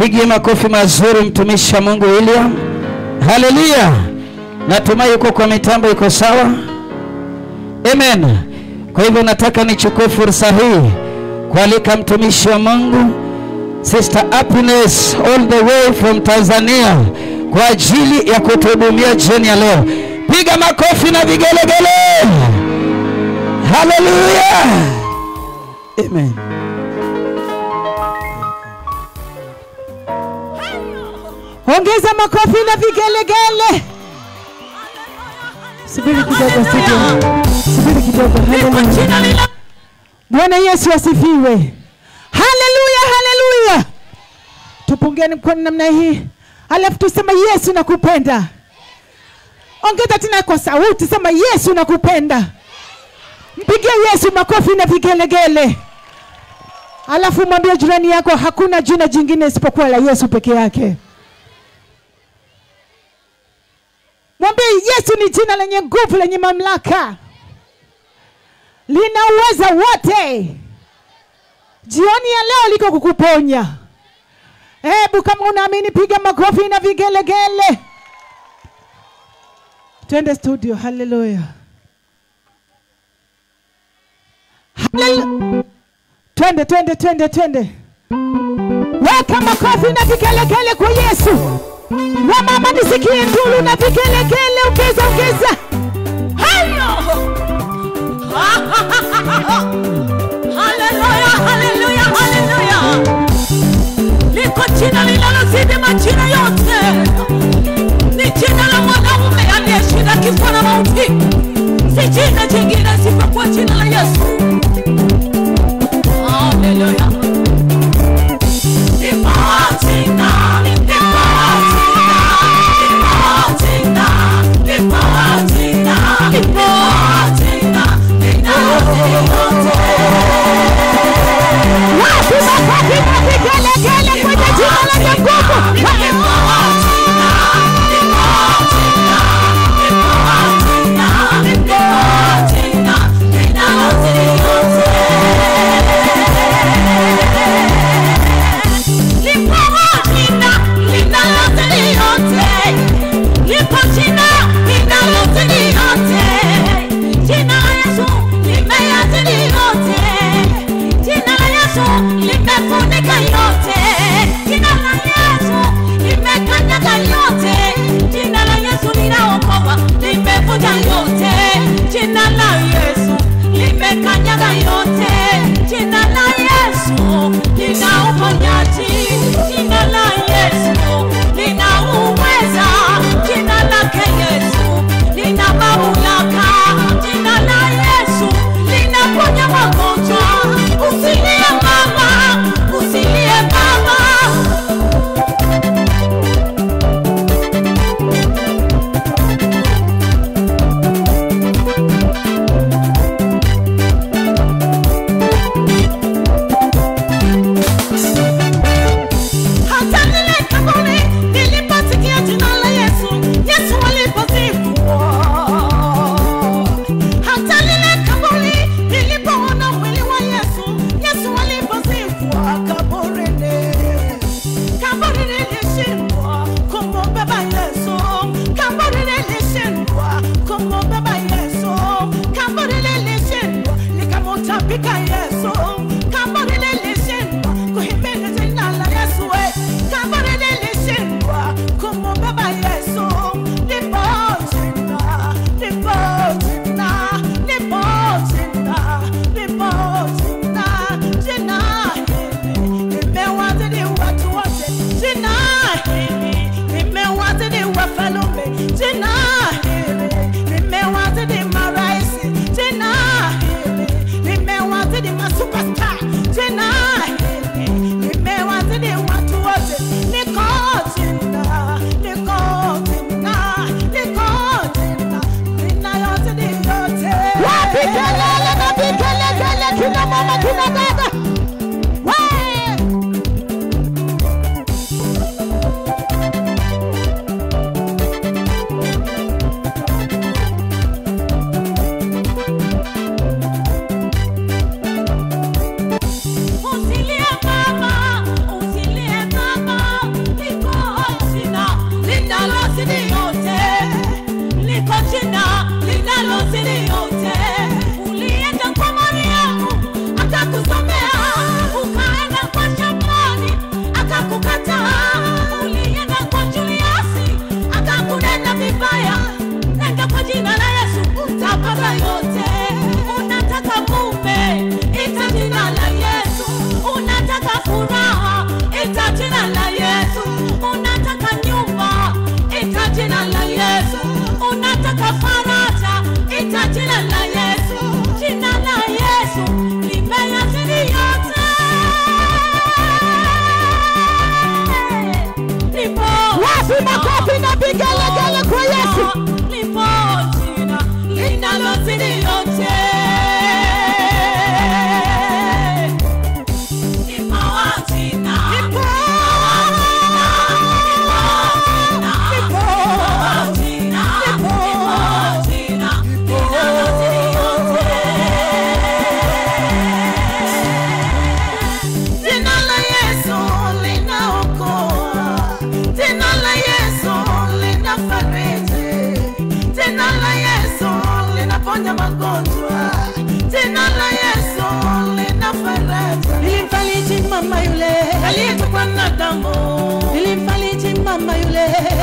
Pigie makofi mazuri mtumishi wa Mungu William. Haleluya. Natumai uko kwa mitambo iko sawa. Amen. Kwa hivyo nataka nichukue fursa hii kualika mtumishi wa Mungu Sister Happiness all the way from Tanzania kwa ajili ya kutuhudumia jioni ya leo. Piga makofi na vigelegele. Haleluya. Amen. Ongeza makofi na vigelegele. Subiri kidogo studio. Subiri kidogo. Haleluya. Bwana Yesu asifiwe. Haleluya, haleluya. Tupungeni mkono namna hii. Alafu tuseme Yesu nakupenda. Ongeza tena kwa sauti, sema Yesu nakupenda. Mpigie Yesu makofi na vigelegele. Alafu mwambie jirani yako hakuna jina jingine isipokuwa la Yesu peke yake. Mwambie Yesu ni jina lenye nguvu, lenye mamlaka. Lina uwezo wote. Jioni ya leo liko kukuponya. Hebu kama unaamini piga makofi na vigelegele. Twende studio. Haleluya. Haleluya. Twende. Weka makofi na vigelegele kwa Yesu. Wamama nisikie ndulu na vigelegele. Ongeza. Haleluya. Liko jina linalozidi majina yote. Ni jina la mwanaume aliyeshinda kifo na mauti. Si jina jingine isipokuwa jina la Yesu. Haleluya.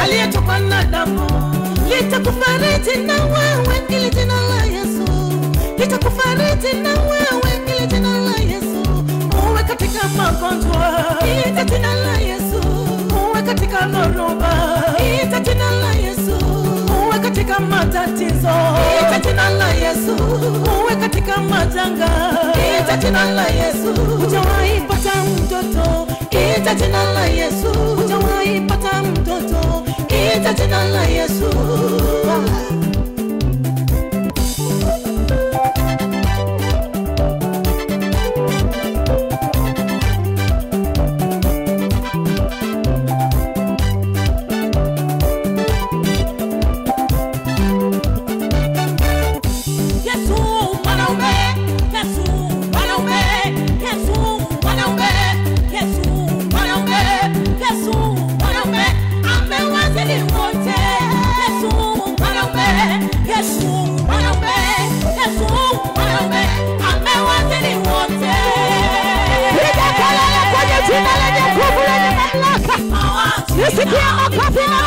aliyetokwa na damu litakufariji na wewe ili jina la Yesu. Litakufariji na wewe ili jina la Yesu. Uwe katika magonjwa, ita jina la Yesu. Uwe katika dhoruba, ita jina la Yesu. Uwe katika matatizo, ita jina la Yesu. Uwe katika majanga, ita jina la Yesu. Hujawahi pata mtoto, ita jina la Yesu. Hujawahi pata mtoto, ita jina la Yesu. Nisikia makofi na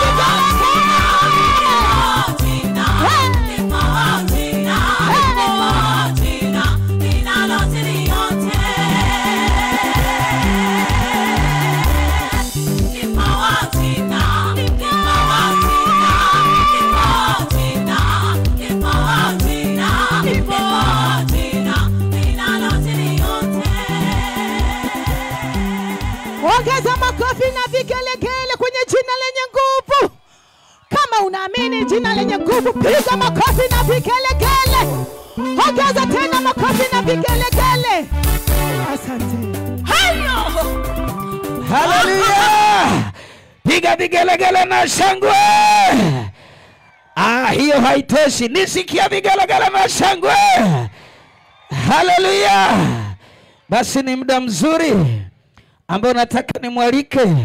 ongeza makofi na vigelegele kwenye jina lenye nguvu. Kama unaamini jina lenye nguvu, piga makofi na vigelegele. Ongeza tena makofi na vigelegele. Asante. Hayo. Haleluya. Piga vigelegele na shangwe. Hiyo haitoshi. Nisikia vigelegele na shangwe. Haleluya. Basi ni muda mzuri ambao nataka nimwalike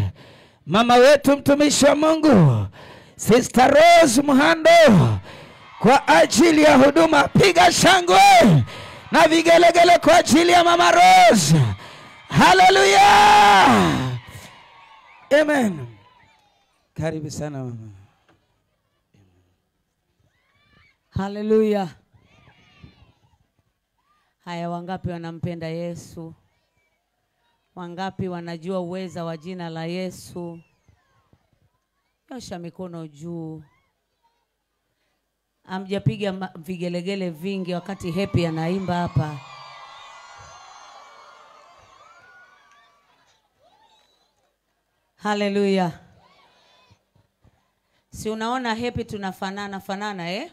mama wetu mtumishi wa Mungu Sister Rose Muhando kwa ajili ya huduma. Piga shangwe na vigelegele kwa ajili ya mama Rose. Haleluya. Amen. Karibu sana mama. Haleluya. Haya, wangapi wanampenda Yesu? Wangapi wanajua uweza wa jina la Yesu? Nyosha mikono juu. Amjapiga vigelegele vingi wakati Happy anaimba hapa. Haleluya. Si unaona Happy tunafanana eh?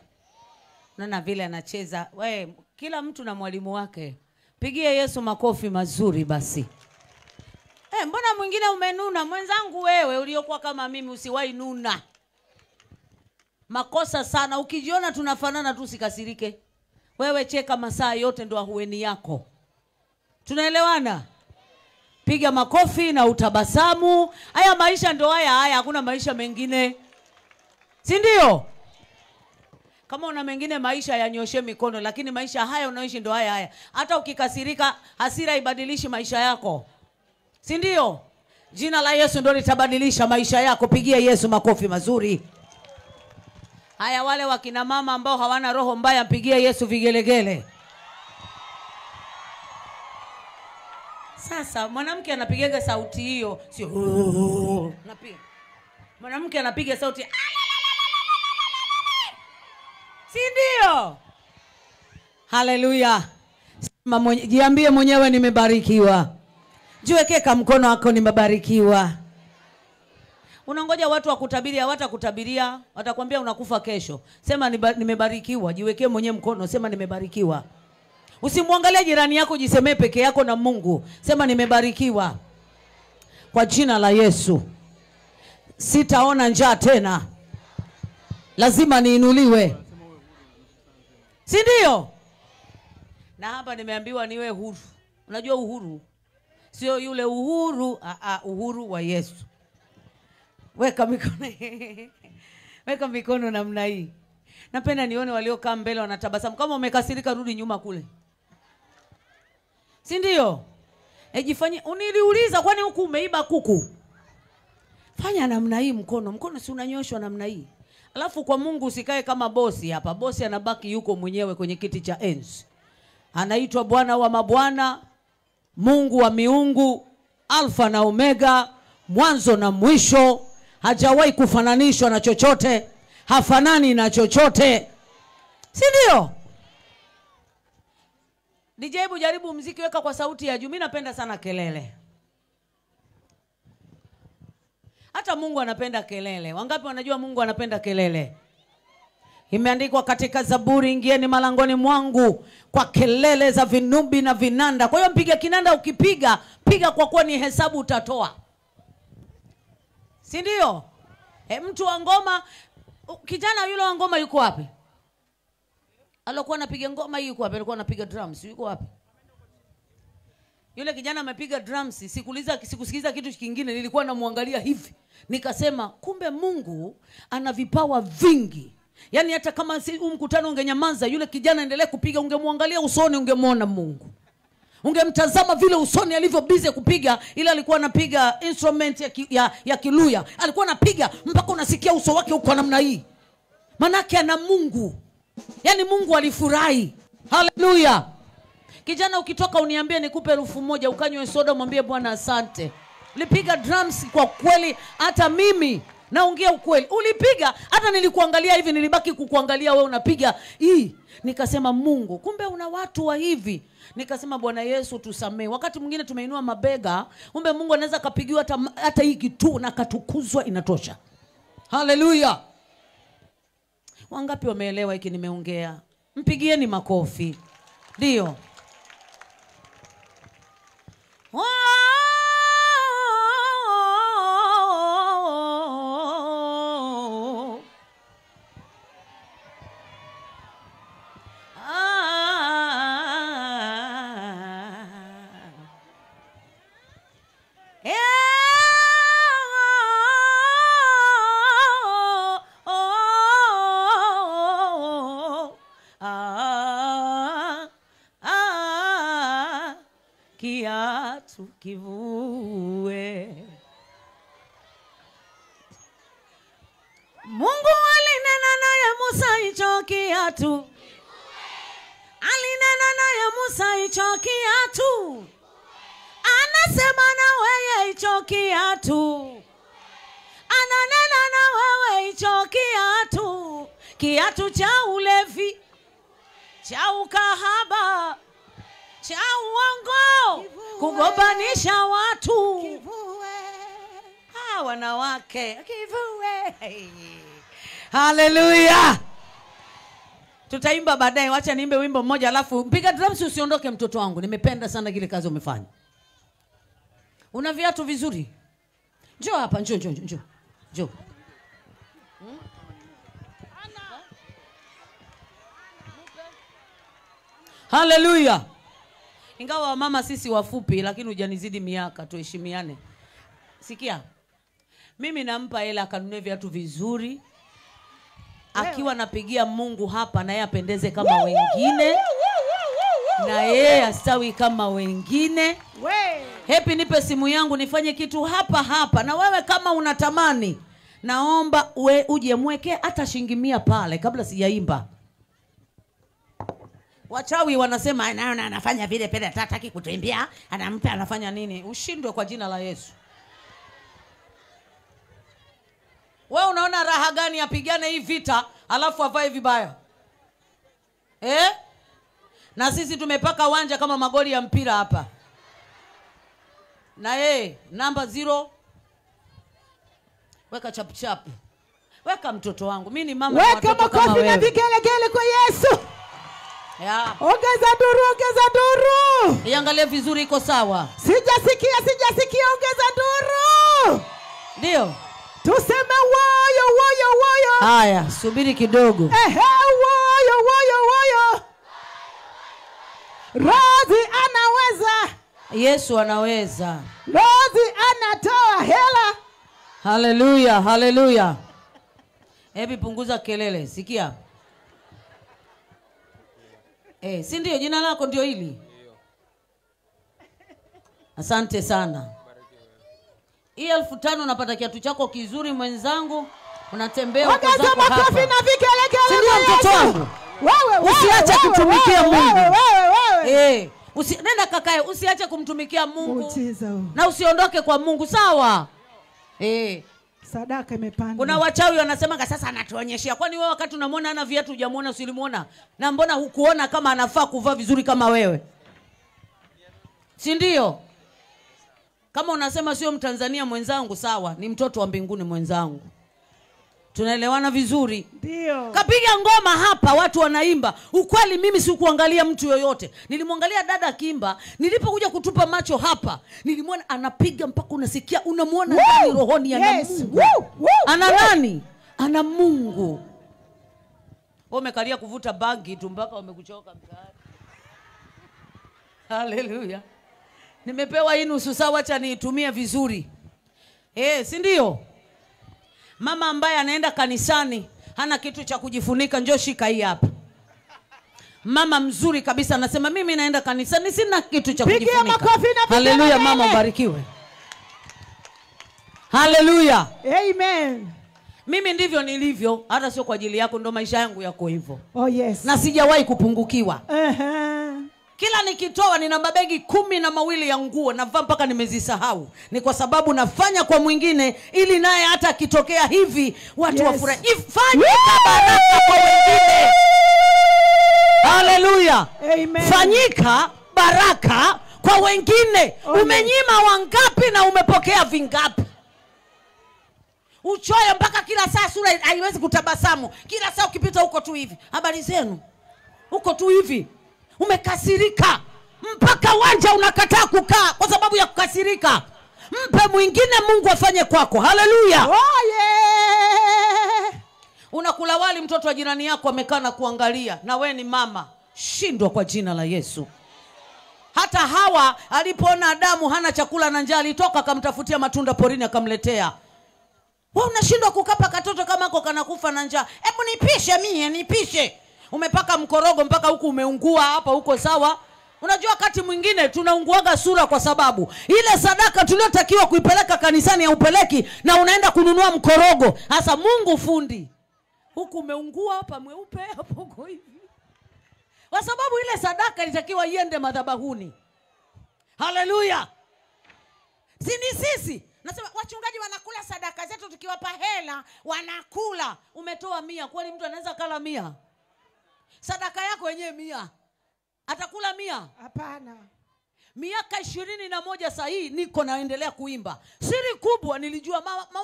Unaona vile anacheza. We, kila mtu na mwalimu wake. Pigie Yesu makofi mazuri basi. Mbona mwingine umenuna? Mwenzangu wewe uliokuwa kama mimi usiwahi nuna. Makosa sana. Ukijiona tunafanana tu usikasirike. Wewe cheka masaa yote ndo ahueni yako. Tunaelewana? Piga makofi na utabasamu. Haya maisha ndo haya, hakuna maisha mengine. Si ndio? Kama una mengine maisha yanyoshe mikono, lakini maisha haya unaoishi ndo haya. Hata ukikasirika, hasira ibadilishi maisha yako. Si ndio? Jina la Yesu ndio litabadilisha maisha yako. Pigia Yesu makofi mazuri. Haya, wale wakina mama ambao hawana roho mbaya, mpigie Yesu vigelegele. Sasa mwanamke anapigaga sauti hiyo, sio napiga. Mwanamke anapiga sauti, si ndio? Haleluya. Jiambie mwenyewe nimebarikiwa. Jiwekeka mkono wako, nimebarikiwa. Unangoja watu wakutabiria, hawatakutabiria, watakwambia unakufa kesho. Sema nimebarikiwa, jiwekee mwenyewe mkono, sema nimebarikiwa. Usimwangalie jirani yako, jisemee peke yako na Mungu. Sema nimebarikiwa. Kwa jina la Yesu. Sitaona njaa tena. Lazima niinuliwe. Si ndio? Na hapa nimeambiwa niwe huru. Unajua uhuru? Sio yule uhuru, uhuru wa Yesu. Weka mikono. Weka mikono namna hii. Napenda nione waliokaa mbele wanatabasamu. Kama umekasirika rudi nyuma kule. Si ndio? Jifanye, uniliuliza kwani huku umeiba kuku? Fanya namna hii mkono si unanyoshwa namna hii. Alafu kwa Mungu usikae kama bosi hapa. Bosi anabaki yuko mwenyewe kwenye kiti cha enzi. Anaitwa Bwana wa mabwana, Mungu wa miungu, Alfa na Omega, mwanzo na mwisho. Hajawahi kufananishwa na chochote, hafanani na chochote. Si ndio? DJ, hebu jaribu muziki, weka kwa sauti ya juu. Mimi napenda sana kelele. Hata Mungu anapenda kelele. Wangapi wanajua Mungu anapenda kelele? Imeandikwa katika Zaburi, ingieni malangoni mwangu kwa kelele za vinubi na vinanda. Kwa hiyo mpiga kinanda ukipiga, piga kwa kuwa ni hesabu utatoa. Si ndio? Mtu wa ngoma, kijana yule wa ngoma yuko wapi? Alikuwa anapiga ngoma yuko wapi? Alikuwa anapiga drums, yuko wapi? Yule kijana amepiga drums, sikusikiza kitu kingine, nilikuwa namwangalia hivi. Nikasema kumbe Mungu ana vipawa vingi. Yaani hata kama mkutano ungenyamaza, yule kijana endelee kupiga, ungemwangalia usoni, ungemwona Mungu. Ungemtazama vile usoni alivyo busy kupiga, ila alikuwa anapiga instrument ya Kiluya. Alikuwa anapiga mpaka unasikia uso wake uko namna hii. Manake ana Mungu. Yaani Mungu alifurahi. Haleluya. Kijana ukitoka uniambie nikupe 1000 ukanywe soda, mwambie Bwana asante. Ulipiga drums kwa kweli, hata mimi naongea ukweli. Ulipiga, hata nilikuangalia hivi, nilibaki kukuangalia wewe unapiga hii. Nikasema Mungu, kumbe una watu wa hivi. Nikasema Bwana Yesu tusamee. Wakati mwingine tumeinua mabega, kumbe Mungu anaweza kapigiwa hata hii kitu na katukuzwa, inatosha. Haleluya. Wangapi wameelewa hiki nimeongea? Mpigieni makofi. Ndio. Kiatu kivue. Mungu alinena naye Musa hicho kiatu. Alinena naye Musa hicho kiatu. Anasema na wewe hicho kiatu. Ananena na wewe hicho kiatu. Kiatu cha ulevi, cha ukahaba, cha uongo, kugobanisha watu. Wanawake kivue. Haleluya. Tutaimba baadaye, wacha niimbe wimbo mmoja alafu mpiga drums usiondoke mtoto wangu. Nimependa sana kile kazi umefanya. Una viatu vizuri. Njoo hapa, njoo. Haleluya. Ingawa mama sisi wafupi, lakini hujanizidi miaka, tuheshimiane. Sikia. Mimi nampa hela akanunue viatu vizuri. Akiwa napigia Mungu hapa na yeye apendeze kama wengine. Na yeye astawi kama wengine. Happy, nipe simu yangu nifanye kitu hapa. Na wewe kama unatamani, naomba uje mweke hata shilingi 100 pale kabla sijaimba. Wachawi wanasema anafanya vile pele hataki kutuimbia, anampa anafanya nini? Ushindwe kwa jina la Yesu. Wewe unaona raha gani apigane hii vita alafu avae vibaya? Na sisi tumepaka uwanja kama magoli ya mpira hapa. Na namba 0. Weka chap. Weka mtoto wangu. Mimi ni mama wa watoto kama wewe. Weka makofi na vigelegele kwa Yesu. Ongeza duru. Iangalie vizuri iko sawa. Sijasikia, ongeza duru. Ndio. Tuseme woyo. Haya, subiri kidogo. Woyo. Rozi anaweza. Yesu anaweza. Rozi anatoa hela. Haleluya. Hebu punguza kelele, sikia. Si ndio jina lako ndio hili? Asante sana. Hii 1500 unapata kiatu chako kizuri mwenzangu. Unatembea uko zako hapa. Makofi na vigelegele. Ndio mtoto wangu. Wewe usiache kutumikia Mungu. Wewe. Nenda kakae, usiache kumtumikia Mungu. Muujiza. Na usiondoke kwa Mungu, sawa? Sadaka imepanda. Kuna wachawi wanasema sasa anatuonyeshia. Kwani wewe wakati unamwona ana viatu hujamuona, usilimuona? Na mbona hukuona kama anafaa kuvaa vizuri kama wewe? Si ndio? Kama unasema sio Mtanzania mwenzangu, sawa, ni mtoto wa mbinguni mwenzangu. Tunaelewana vizuri? Ndio. Kapiga ngoma hapa, watu wanaimba. Ukweli mimi sikuangalia mtu yoyote. Nilimwangalia dada akiimba, nilipokuja kutupa macho hapa, nilimwona anapiga mpaka unasikia, unamuona ndani rohoni ana Mungu. Ana nani? Ana Mungu. Wewe umekalia kuvuta bangi tu mpaka umekuchoka mtaani. Haleluya. Nimepewa hii nusu saa, acha niitumie vizuri. Si ndio? Mama ambaye anaenda kanisani hana kitu cha kujifunika, njoo shika hii hapa. Mama mzuri kabisa anasema mimi naenda kanisani sina kitu cha kujifunika. Pigia makofi na haleluya, mama ubarikiwe. Haleluya. Amen. Mimi ndivyo nilivyo, hata sio kwa ajili yako, ndo maisha yangu yako hivyo. Oh yes. Na sijawahi kupungukiwa. Kila nikitoa nina mabegi 12 ya nguo navaa mpaka nimezisahau. Ni kwa sababu nafanya kwa mwingine ili naye hata akitokea hivi watu wafurahi. Fanya baraka kwa wengine. Haleluya. Amen. Fanyika baraka kwa wengine. Umenyima wangapi na umepokea vingapi? Uchoyo mpaka kila saa sura haiwezi kutabasamu. Kila saa ukipita huko tu hivi. Habari zenu? Huko tu hivi. Umekasirika mpaka wanja unakataa kukaa kwa sababu ya kukasirika. Mpe mwingine Mungu afanye kwako. Haleluya. Unakula wali, mtoto wa jirani yako amekaa na kuangalia, na we ni mama. Shindwa kwa jina la Yesu. Hata Hawa alipoona Adamu hana chakula na njaa, alitoka akamtafutia matunda porini akamletea. Wewe unashindwa kukapa katoto kama ako kanakufa na njaa. Hebu nipishe mie, nipishe. Umepaka mkorogo mpaka huku umeungua, hapa huko sawa. Unajua wakati mwingine tunaunguaga sura kwa sababu ile sadaka tuliyotakiwa kuipeleka kanisani ya upeleki, na unaenda kununua mkorogo. Hasa Mungu fundi. Huku umeungua, hapa mweupe, hapo huko hivi. Kwa sababu ile sadaka ilitakiwa iende madhabahuni. Haleluya. Sisi nasema wachungaji wanakula sadaka zetu, tukiwapa hela wanakula. Umetoa 100, kwani mtu anaweza kala 100? Sadaka yako yenyewe 100. Atakula 100? Hapana. Miaka 21 sasa hii niko naendelea kuimba. Siri kubwa nilijua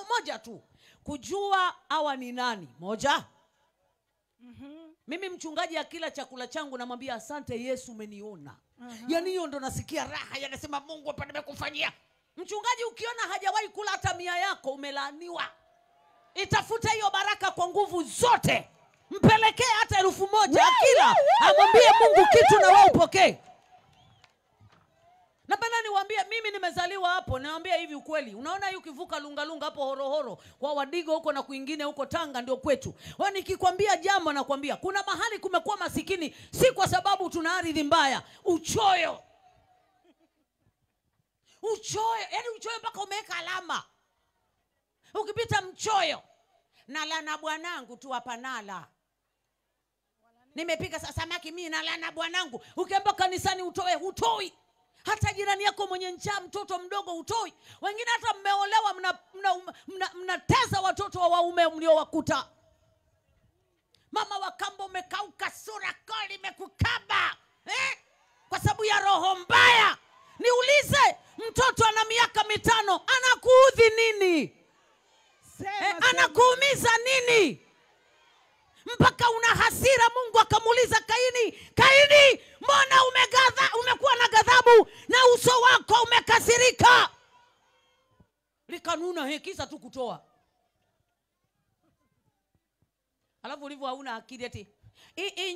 moja tu. Kujua hawa ni nani. Moja. Mimi mchungaji akila chakula changu namwambia asante Yesu umeniona. Yaani hiyo ndo nasikia raha, yanasema Mungu hapa nimekufanyia. Mchungaji ukiona hajawahi kula hata 100 yako umelaaniwa. Itafuta hiyo baraka kwa nguvu zote. Mpelekee hata 1000 akila. Amwambie Mungu kitu na wewe upokee. Napenda niwaambie mimi nimezaliwa hapo, naambia hivi ukweli. Unaona hii ukivuka Lungalunga hapo Horohoro, kwa Wadigo huko na kwingine huko Tanga ndio kwetu. Wewe nikikwambia jambo nakwambia kuna mahali kumekuwa masikini si kwa sababu tuna ardhi mbaya, uchoyo. Uchoyo, yani uchoyo mpaka umeweka alama. Ukipita mchoyo, nala na bwanangu tu hapa nala. Nimepika samaki mimi nala na bwanangu. Ukiamba kanisani utoe, hutoi. Hata jirani yako mwenye njaa mtoto mdogo hutoi. Wengine hata mmeolewa mnateza watoto wa waume mliowakuta. Mama wa kambo umekauka, sura kali imekukaba. Kwa sababu ya roho mbaya. Niulize, mtoto ana miaka 5 anakuudhi nini? Anakuumiza nini? Mpaka una hasira. Mungu akamuuliza Kaini, Kaini, mbona umekuwa na ghadhabu na uso wako umekasirika? Likanuna kisa tu kutoa. Alafu ulivyo hauna akili eti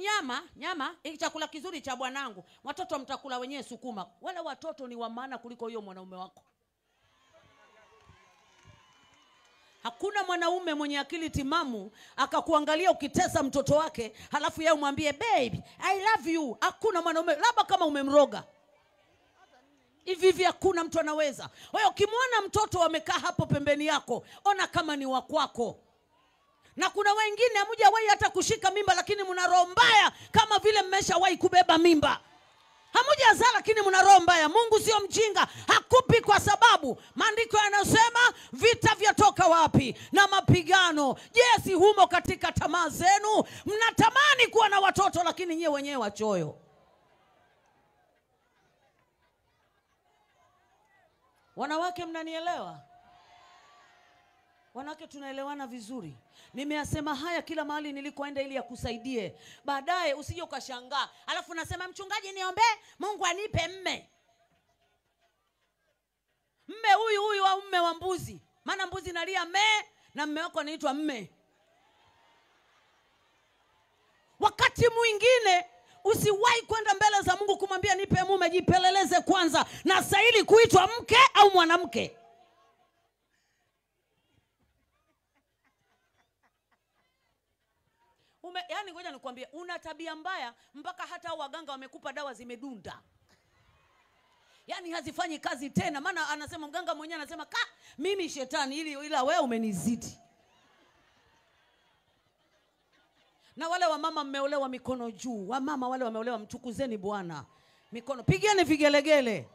nyama hiki chakula kizuri cha bwanangu, watoto mtakula wenyewe sukuma. Wala watoto ni wa maana kuliko hiyo mwanaume wako. Hakuna mwanaume mwenye akili timamu akakuangalia ukitesa mtoto wake halafu yeye umwambie baby I love you. Hakuna mwanaume, labda kama umemroga. Hivi hakuna mtu anaweza. Wewe ukimwona mtoto amekaa hapo pembeni yako, ona kama ni wa kwako. Na kuna wengine hamjawahi hata kushika mimba, lakini mna roho mbaya kama vile mmeshawahi kubeba mimba. Hamjazaa lakini mna roho mbaya. Mungu sio mjinga, hakupi kwa sababu maandiko yanasema vita vyatoka wapi na mapigano. Si humo katika tamaa zenu. Mnatamani kuwa na watoto lakini nyewe wenyewe wachoyo. Wanawake mnanielewa? Wanawake tunaelewana vizuri. Nimeyasema haya kila mahali nilikoenda ili yakusaidie. Baadaye usije ukashangaa. Alafu nasema mchungaji niombe Mungu anipe mme. Mme huyu au mme wa mbuzi. Maana mbuzi nalia mme na mme wako anaitwa mme. Wakati mwingine usiwahi kwenda mbele za Mungu kumwambia nipe mume, jipeleleze kwanza na stahili kuitwa mke au mwanamke. Yani ngoja nikwambie, una tabia mbaya mpaka hata waganga wamekupa dawa zimedunda. Yani hazifanyi kazi tena. Maana anasema mganga mwenyewe anasema mimi shetani ila wewe umenizidi. Na wale wa mama mmeolewa mikono juu. Wa mama wale wameolewa mtukuzeni Bwana. Mikono pigeni vigelegele.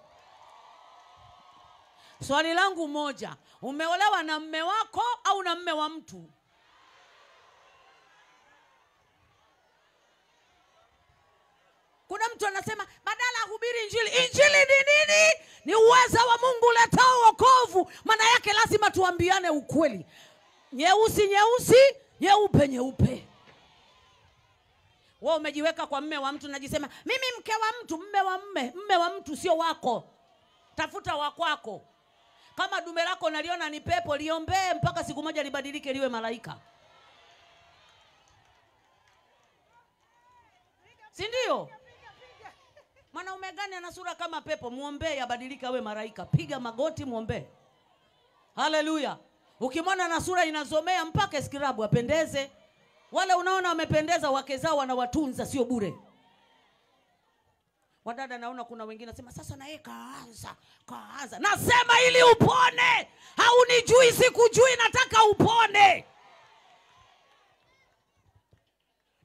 Swali langu moja, umeolewa na mme wako au na mme wa mtu? Kuna mtu anasema badala hubiri injili. Injili ni nini? Ni uweza wa Mungu uletao wokovu. Maana yake lazima tuambiane ukweli. Nyeusi nyeusi, nyeupe nyeupe. Wewe umejiweka kwa mme wa mtu najisema mimi mke wa mtu. Mme wa mtu sio wako. Tafuta wa kwako. Kama dume lako naliona ni pepo, liombee mpaka siku moja libadilike liwe malaika. Si ndio? Mwanaume gani ana sura kama pepo? Muombee abadilike awe malaika. Piga magoti muombee. Haleluya. Ukimwona na sura inazomea mpaka skirabu apendeze. Wale unaona wamependeza wake zao wanawatunza sio bure. Wadada naona kuna wengine nasema sasa na yeye kaanza. Nasema ili upone. Haunijui sikujui, nataka upone.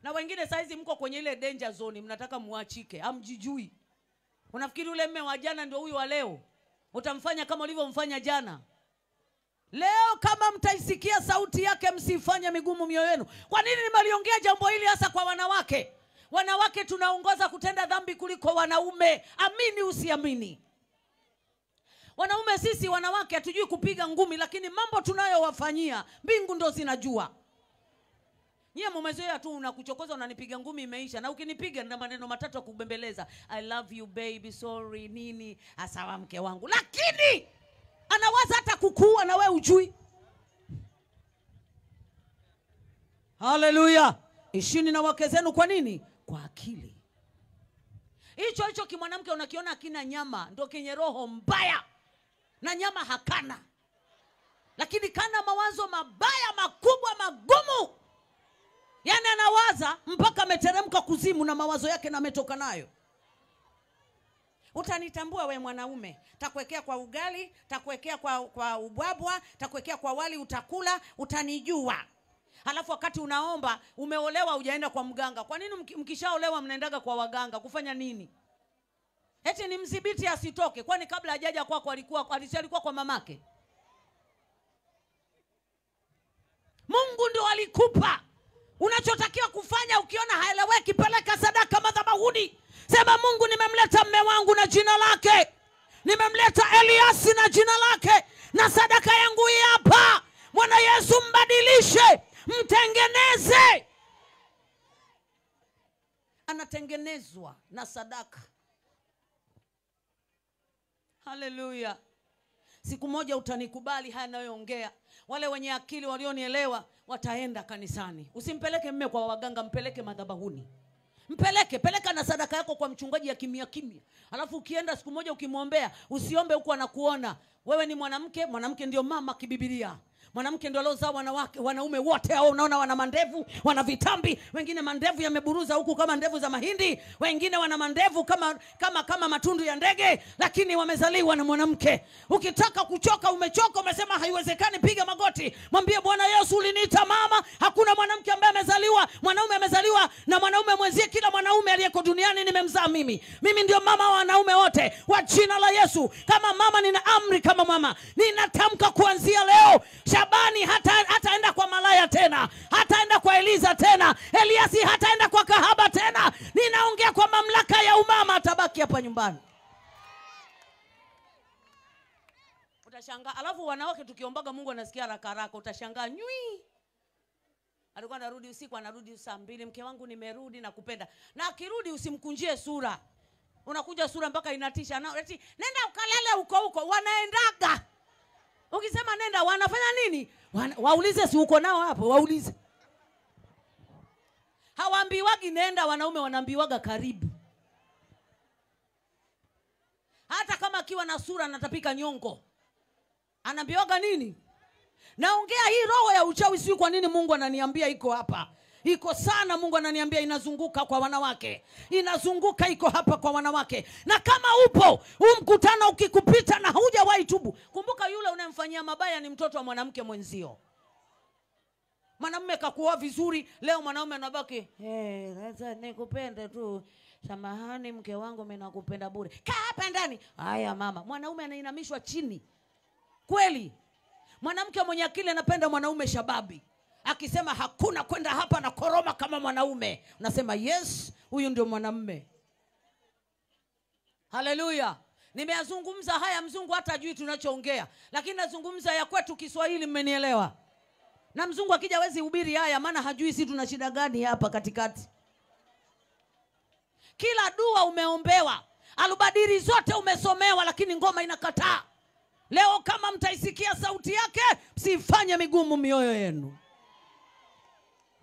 Na wengine saizi mko kwenye ile danger zone, mnataka muachike, hamjijui. Unafikiri ule mme wa jana ndio huyu wa leo? Utamfanya kama ulivyomfanya jana? Leo kama mtaisikia sauti yake msifanye migumu mioyo yenu. Kwa nini nimeliongea jambo hili hasa kwa wanawake? Wanawake tunaongoza kutenda dhambi kuliko wanaume. Amini usiamini. Wanaume sisi wanawake hatujui kupiga ngumi, lakini mambo tunayowafanyia mbingu ndo zinajua. Nyie mumezoea tu unakuchokoza unanipiga ngumi imeisha. Na ukinipiga ndio maneno matatu ya kubembeleza. I love you baby, sorry nini, asawa mke wangu. Lakini anawaza hata kukuua na wewe ujui. Haleluya. Ishini na wake zenu kwa nini? Kwa akili. Hicho kimwanamke unakiona akina nyama ndio kenye roho mbaya. Na nyama hakana. Lakini kana mawazo mabaya makubwa magumu. Yani anawaza mpaka ameteremka kuzimu na mawazo yake na ametoka nayo. Utanitambua we mwanaume, takuwekea kwa ugali, takuwekea kwa ubwabwa, takuwekea kwa wali utakula, utanijua. Halafu wakati unaomba, umeolewa hujaenda kwa mganga. Kwa nini mkishaolewa mnaendaga kwa waganga? Kufanya nini? Eti ni mdhibiti asitoke. Kwani kabla hajaja kwako alikuwa kwa mamake? Mungu ndio alikupa. Unachotakiwa kufanya ukiona haeleweki, peleka sadaka madhabahuni. Sema Mungu nimemleta mme wangu na jina lake. Nimemleta Eliasi na jina lake. Na sadaka yangu hii hapa. Bwana Yesu mbadilishe. Mtengeneze. Anatengenezwa na sadaka. Haleluya. Siku moja utanikubali haya nayoongea. Wale wenye akili walionielewa wataenda kanisani. Usimpeleke mme kwa waganga, mpeleke madhabahuni. Peleka na sadaka yako kwa mchungaji ya kimya. Alafu ukienda siku moja ukimwombea, usiombe huko anakuona. Wewe ni mwanamke ndio mama kibibilia. Mwanamke ndio aliozaa wanawake, wanaume wote hao unaona wana mandevu, wana vitambi, wengine mandevu yameburuza huku kama ndevu za mahindi, wengine wana mandevu kama matundu ya ndege, lakini wamezaliwa na mwanamke. Ukitaka kuchoka, umechoka, umesema haiwezekani, piga magoti. Mwambie Bwana Yesu, uliniita mama. Hakuna mwanamke ambaye amezaliwa, mwanaume amezaliwa na mwanaume mwenzie. Kila mwanaume aliyeko duniani nimemzaa mimi. Mimi ndio mama wa wanaume wote kwa jina la Yesu. Kama mama nina amri kama mama. Ninatamka kuanzia leo, Shabani hataenda kwa malaya tena, hataenda kwa Eliza tena, Eliasi hataenda kwa kahaba tena. Ninaongea kwa mamlaka ya umama, atabaki hapa nyumbani. Utashangaa. Alafu wanawake tukiombaga Mungu anasikia haraka haraka, utashangaa nyui. Alikuwa anarudi usiku, anarudi saa 2, mke wangu nimerudi na kupenda. Na akirudi usimkunjie sura. Unakuja sura mpaka inatisha. Na eti nenda ukalale huko. Wanaendaga. Ukisema nenda, wanafanya nini? Waulize si uko nao hapo, waulize. Hawaambiwagi nenda, wanaume wanaambiwaga karibu. Hata kama akiwa na sura anatapika nyongo, anaambiwaga nini? Naongea hii roho ya uchawi, si kwa nini Mungu ananiambia iko hapa. Iko sana, Mungu ananiambia inazunguka kwa wanawake. Inazunguka, iko hapa kwa wanawake. Na kama upo, mkutano ukikupita na hujawahi tubu, kumbuka yule unayemfanyia mabaya ni mtoto wa mwanamke mwenzio. Mwanamume kakuoa vizuri, leo mwanaume anabaki, sasa nikupende tu. Samahani mke wangu, mimi nakupenda bure. Kaa hapa ndani. Haya mama, mwanaume anainamishwa chini. Kweli. Mwanamke mwenye akili anapenda mwanaume shababi. Akisema hakuna kwenda hapa na koroma kama mwanaume, unasema yes, huyu ndio mwanamume. Haleluya. Nimeazungumza haya, mzungu hata hajui tunachoongea, lakini nazungumza ya kwetu Kiswahili, mmenielewa? Na mzungu akija hawezi hubiri haya, maana hajui sisi tuna shida gani hapa katikati. Kila dua umeombewa, alubadiri zote umesomewa, lakini ngoma inakataa. Leo kama mtaisikia sauti yake, msifanye migumu mioyo yenu.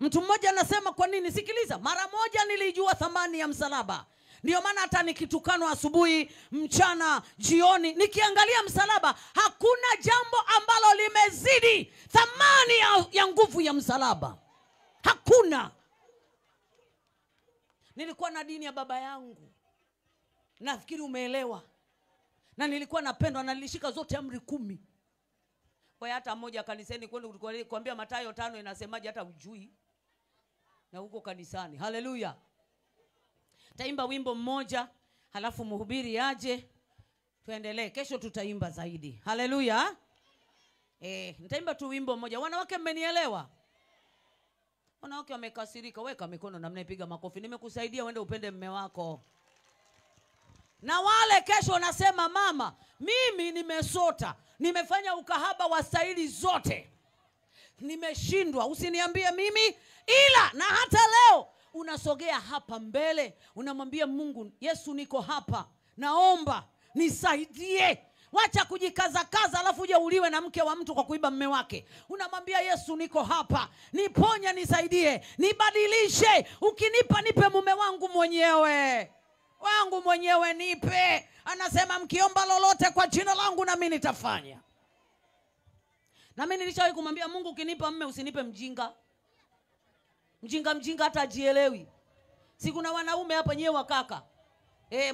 Mtu mmoja anasema kwa nini? Sikiliza, mara moja nilijua thamani ya msalaba. Ndio maana hata nikitukanwa asubuhi, mchana, jioni, nikiangalia msalaba, hakuna jambo ambalo limezidi thamani ya nguvu ya msalaba. Hakuna. Nilikuwa na dini ya baba yangu. Nafikiri umeelewa. Na nilikuwa napendwa na nilishika zote amri 10. Kwa hata mmoja kanisani kwenda kuambia Mathayo 5 inasemaje hata ujui. Na huko kanisani. Haleluya. Taimba wimbo mmoja, halafu mhubiri aje. Tuendelee. Kesho tutaimba zaidi. Haleluya. Nitaimba tu wimbo mmoja. Wanawake mmenielewa? Wanawake wamekasirika, weka mikono na mnapiga makofi. Nimekusaidia uende upende mume wako. Na wale kesho nasema mama, mimi nimesota. Nimefanya ukahaba wa staili zote. Nimeshindwa, usiniambie mimi. Ila na hata leo unasogea hapa mbele, unamwambia Mungu, Yesu niko hapa, naomba nisaidie. Wacha kujikaza alafu uje uliwe na mke wa mtu kwa kuiba mume wake. Unamwambia Yesu niko hapa, niponye, nisaidie, nibadilishe. Ukinipa nipe mume wangu mwenyewe. Wangu mwenyewe nipe. Anasema mkiomba lolote kwa jina langu na mimi nitafanya. Na mimi nilishawahi kumwambia Mungu, ukinipa mume usinipe mjinga. Mjinga hata ajielewi. Si kuna wanaume hapa nyewe wakaka.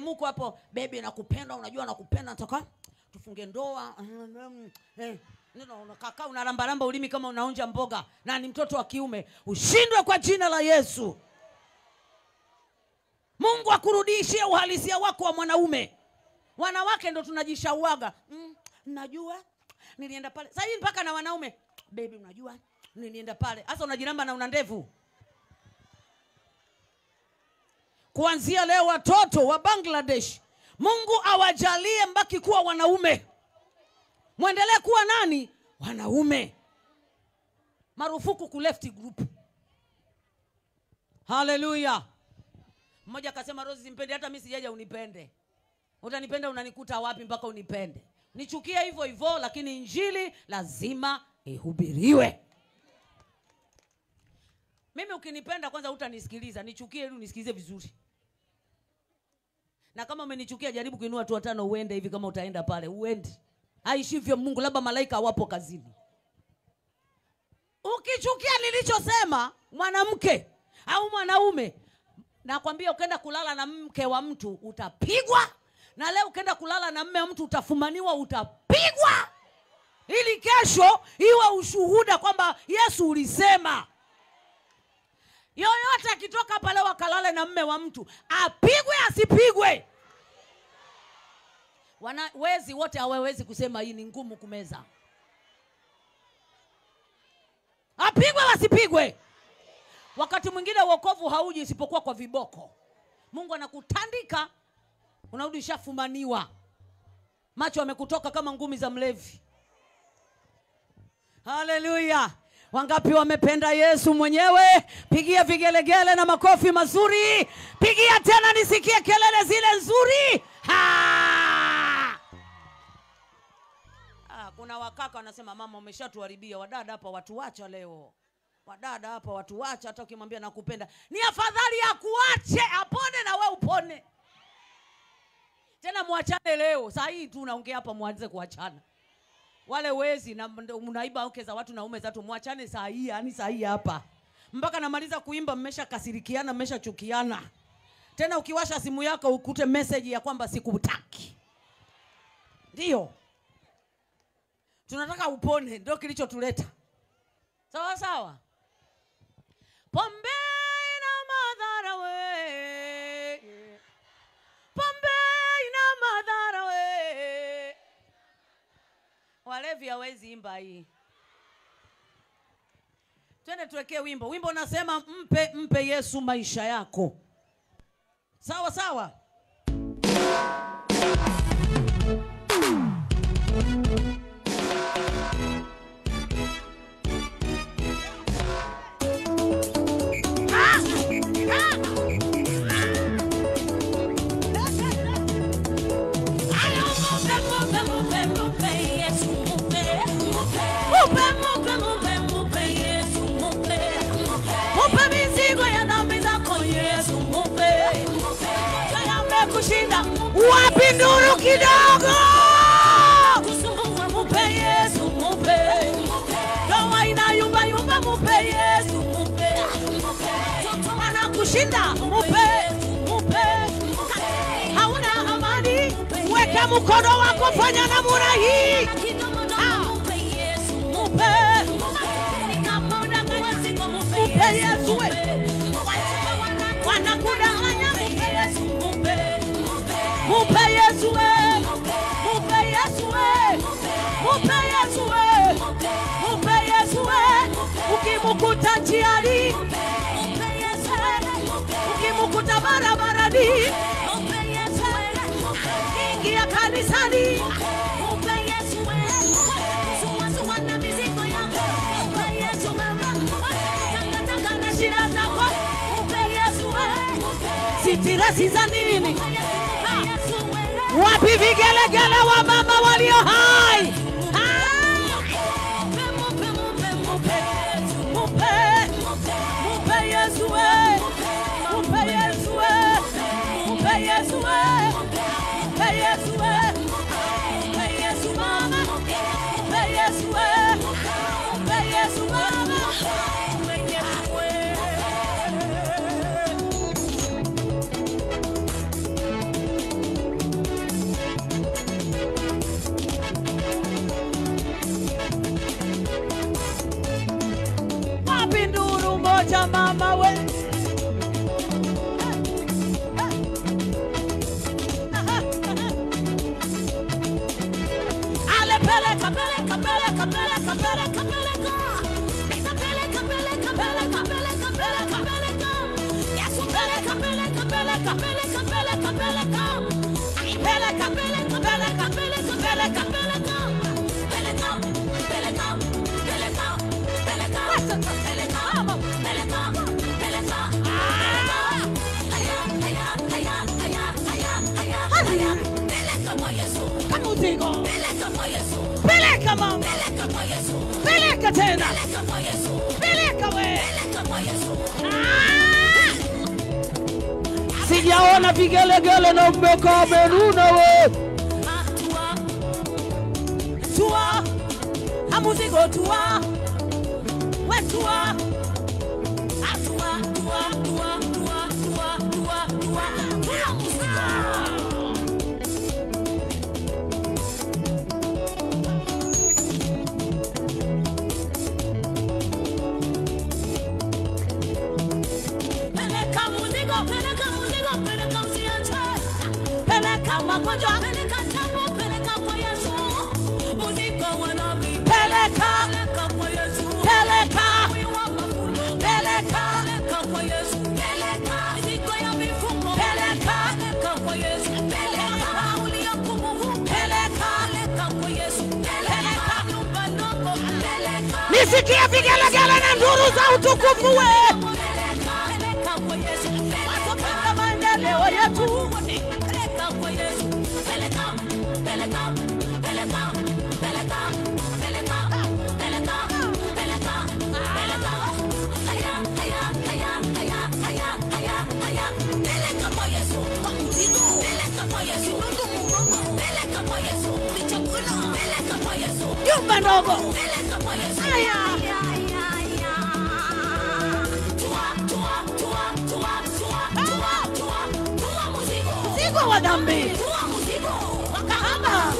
Muko hapo, baby nakupenda, unajua nakupenda, nataka tufunge ndoa. Unakaka unalambalamba ulimi kama unaonja mboga na ni mtoto wa kiume. Ushindwe kwa jina la Yesu. Mungu akurudishie uhalisia wako wa mwanaume. Wanawake ndo tunajishauaga. Najua nilienda pale. Sasa hivi mpaka na wanaume, baby unajua nilienda pale. Sasa unajiramba na una ndevu. Kuanzia leo watoto wa Bangladesh, Mungu awajalie mbaki kuwa wanaume. Muendelee kuwa nani? Wanaume. Marufuku ku left group. Haleluya. Mmoja akasema Rose simpende, hata mimi sijaja unipende. Utanipenda unanikuta wapi mpaka unipende? Nichukie hivyo hivyo, lakini injili lazima ihubiriwe. Mimi ukinipenda kwanza utanisikiliza, nichukie ili unisikilize vizuri. Na kama umenichukia jaribu kuinua tu 5 uende hivi, kama utaenda pale uende. Aishivyo Mungu, labda malaika wapo kazini. Ukichukia nilichosema mwanamke au mwanaume, nakwambia ukienda kulala na mke wa mtu utapigwa, na leo ukienda kulala na mume wa mtu utafumaniwa, utapigwa, ili kesho iwe ushuhuda kwamba Yesu ulisema. Yoyote akitoka hapa leo akalale na mume wa mtu, apigwe asipigwe. Wezi wote hawawezi kusema hii ni ngumu kumeza. Apigwe wasipigwe. Wakati mwingine wokovu hauji isipokuwa kwa viboko. Mungu anakutandika, unarudi shafumaniwa, macho yamekutoka kama ngumi za mlevi. Haleluya. Wangapi wamependa Yesu mwenyewe? Pigia vigelegele na makofi mazuri. Pigia tena nisikie kelele zile nzuri. Kuna wakaka wanasema mama umeshatuharibia. Wadada hapa watu wacha leo. Wadada hapa watu wacha, hata ukimwambia nakupenda ni afadhali ya kuache apone na we upone. Tena muachane leo. Saa hii tu naongea hapa muanze kuachana. Wale wezi na mnaiba wake za watu na ume zatu, muachane saa hii, yani saa hii hapa. Mpaka namaliza kuimba mmesha kasirikiana, mmesha chukiana. Tena ukiwasha simu yako ukute message ya kwamba sikutaki. Ndio. Tunataka upone, ndio kilichotuleta. Sawa sawa. Pombe ina madhara we. Pombe ina madhara we. Walevi hawezi imba hii. Twende tuwekee wimbo. Wimbo unasema mpe Yesu maisha yako. Sawa sawa. Wapi nuru kidogo? Mupe Yesu, mupe. Kama inayumba yumba mupe Yesu, mupe. Anakushinda, mupe, mupe. Hauna amani, weka mkono wako, fanya namna hii. Mupe Yesu, mupe. Mupe Yesu, wanakudanganya, mupe Yesu, mupe. Mupe Yesu we, mupe Yesu we, mupe Yesu we, mupe Yesu we. Ukimukuta njiani, mupe Yesu we. Ukimukuta barabarani, mupe Yesu we. Ingia kanisani, mupe Yesu we. Suwa na mizigo yako, mupe Yesu we. Tanga na shida zako, mupe Yesu we. Sitirasi za nini? Wapi vigelegele wa mama walio hai? Mupe Yesu we, mupe Yesu we, mupe Yesu we, mupe Yesu we, mupe Yesu mama, mupe Yesu we, mupe Yesu mama, mupe Yesu we. Mama we, ale peleka peleka peleka peleka peleka peleka peleka peleka peleka peleka peleka peleka Yesu peleka peleka peleka peleka peleka peleka peleka peleka peleka peleka peleka peleka peleka mama, peleka tena, peleka we. Sijaona vigelegele na mmeka menuna we. Tua, amuzigo tua, wetua magonjwa peleka jambo peleka kwa Yesu muziko wanabi peleka kwa Yesu peleka kwa Yesu peleka muziko ya mifungo peleka kwa Yesu peleka uliyokumu peleka kwa Yesu peleka nyumba ndogo peleka nisikie vigelegele na nduru za utukufu wewe peleka kwa Yesu peleka maendeleo yetu Yumba ndogo mzigo wa dhambi wakahaba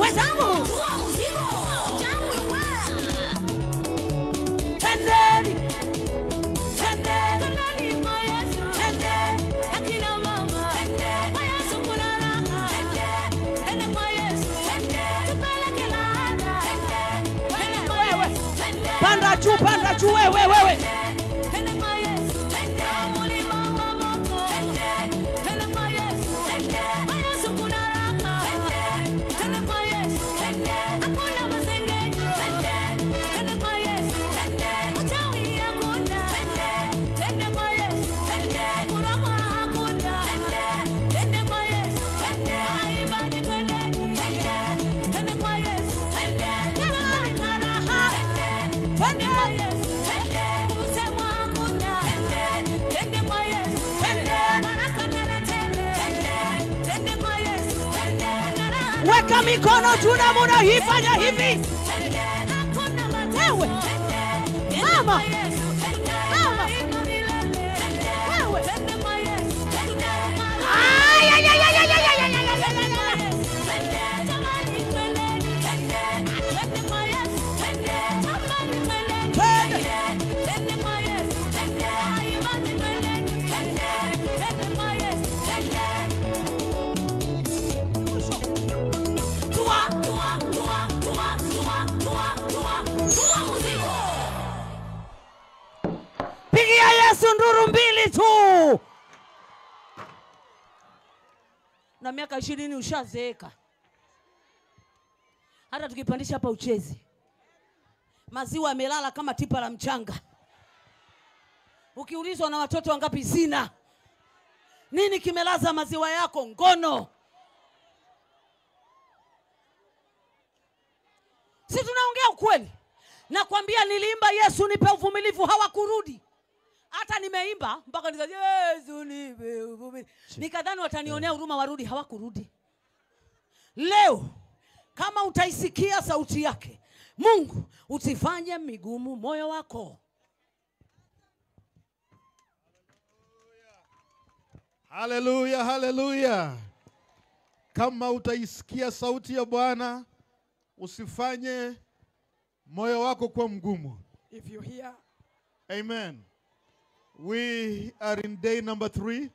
wezangu tendeni panda juu wewe weka mikono juu na muda hii fanya hivi wewe mama wewe pigia Yesu nduru mbili tu. Na miaka 20 ushazeeka. Hata tukipandisha hapa uchezi. Maziwa yamelala kama tipa la mchanga. Ukiulizwa na watoto wangapi zina. Nini kimelaza maziwa yako? Ngono. Si tunaongea ukweli. Nakwambia niliimba Yesu nipe uvumilivu hawakurudi. Hata nimeimba mpaka nikasema Yesu nipe uvumilivu. Nikadhani watanionea huruma warudi, hawakurudi. Leo kama utaisikia sauti yake, Mungu usifanye migumu moyo wako. Haleluya, haleluya. Kama utaisikia sauti ya Bwana, usifanye moyo wako kuwa mgumu. If you hear, amen. We are in day number 3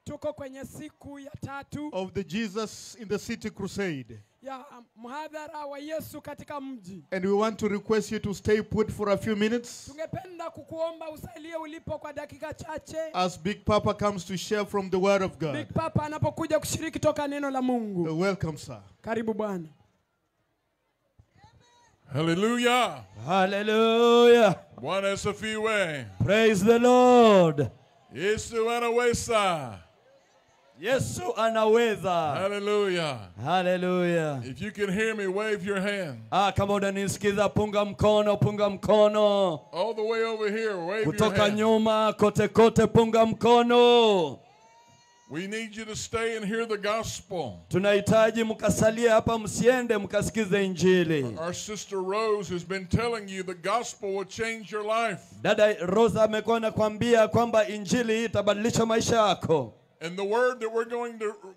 tuko kwenye siku ya 3 of the Jesus in the City Crusade. Ya mhadhara wa Yesu katika mji. And we want to request you to stay put for a few minutes. Tungependa kukuomba usalie ulipo kwa dakika chache. As Big Papa comes to share from the word of God. Big Papa anapokuja kushiriki toka neno la Mungu. Welcome, sir. Karibu Bwana. Hallelujah. Hallelujah. Bwana asifiwe. Praise the Lord. Yesu anaweza. Yesu anaweza. Hallelujah. Hallelujah. If you can hear me, wave your hand. Kama unanisikiza punga mkono. All the way over here, wave Kutoka your hand. nyuma kote punga mkono. We need you to stay and hear the gospel. Tunahitaji mkasalie hapa, msiende mkasikize injili. Our sister Rose has been telling you the gospel will change your life. Dada Rosa amekuwa anakuambia kwamba injili itabadilisha maisha yako. And the word that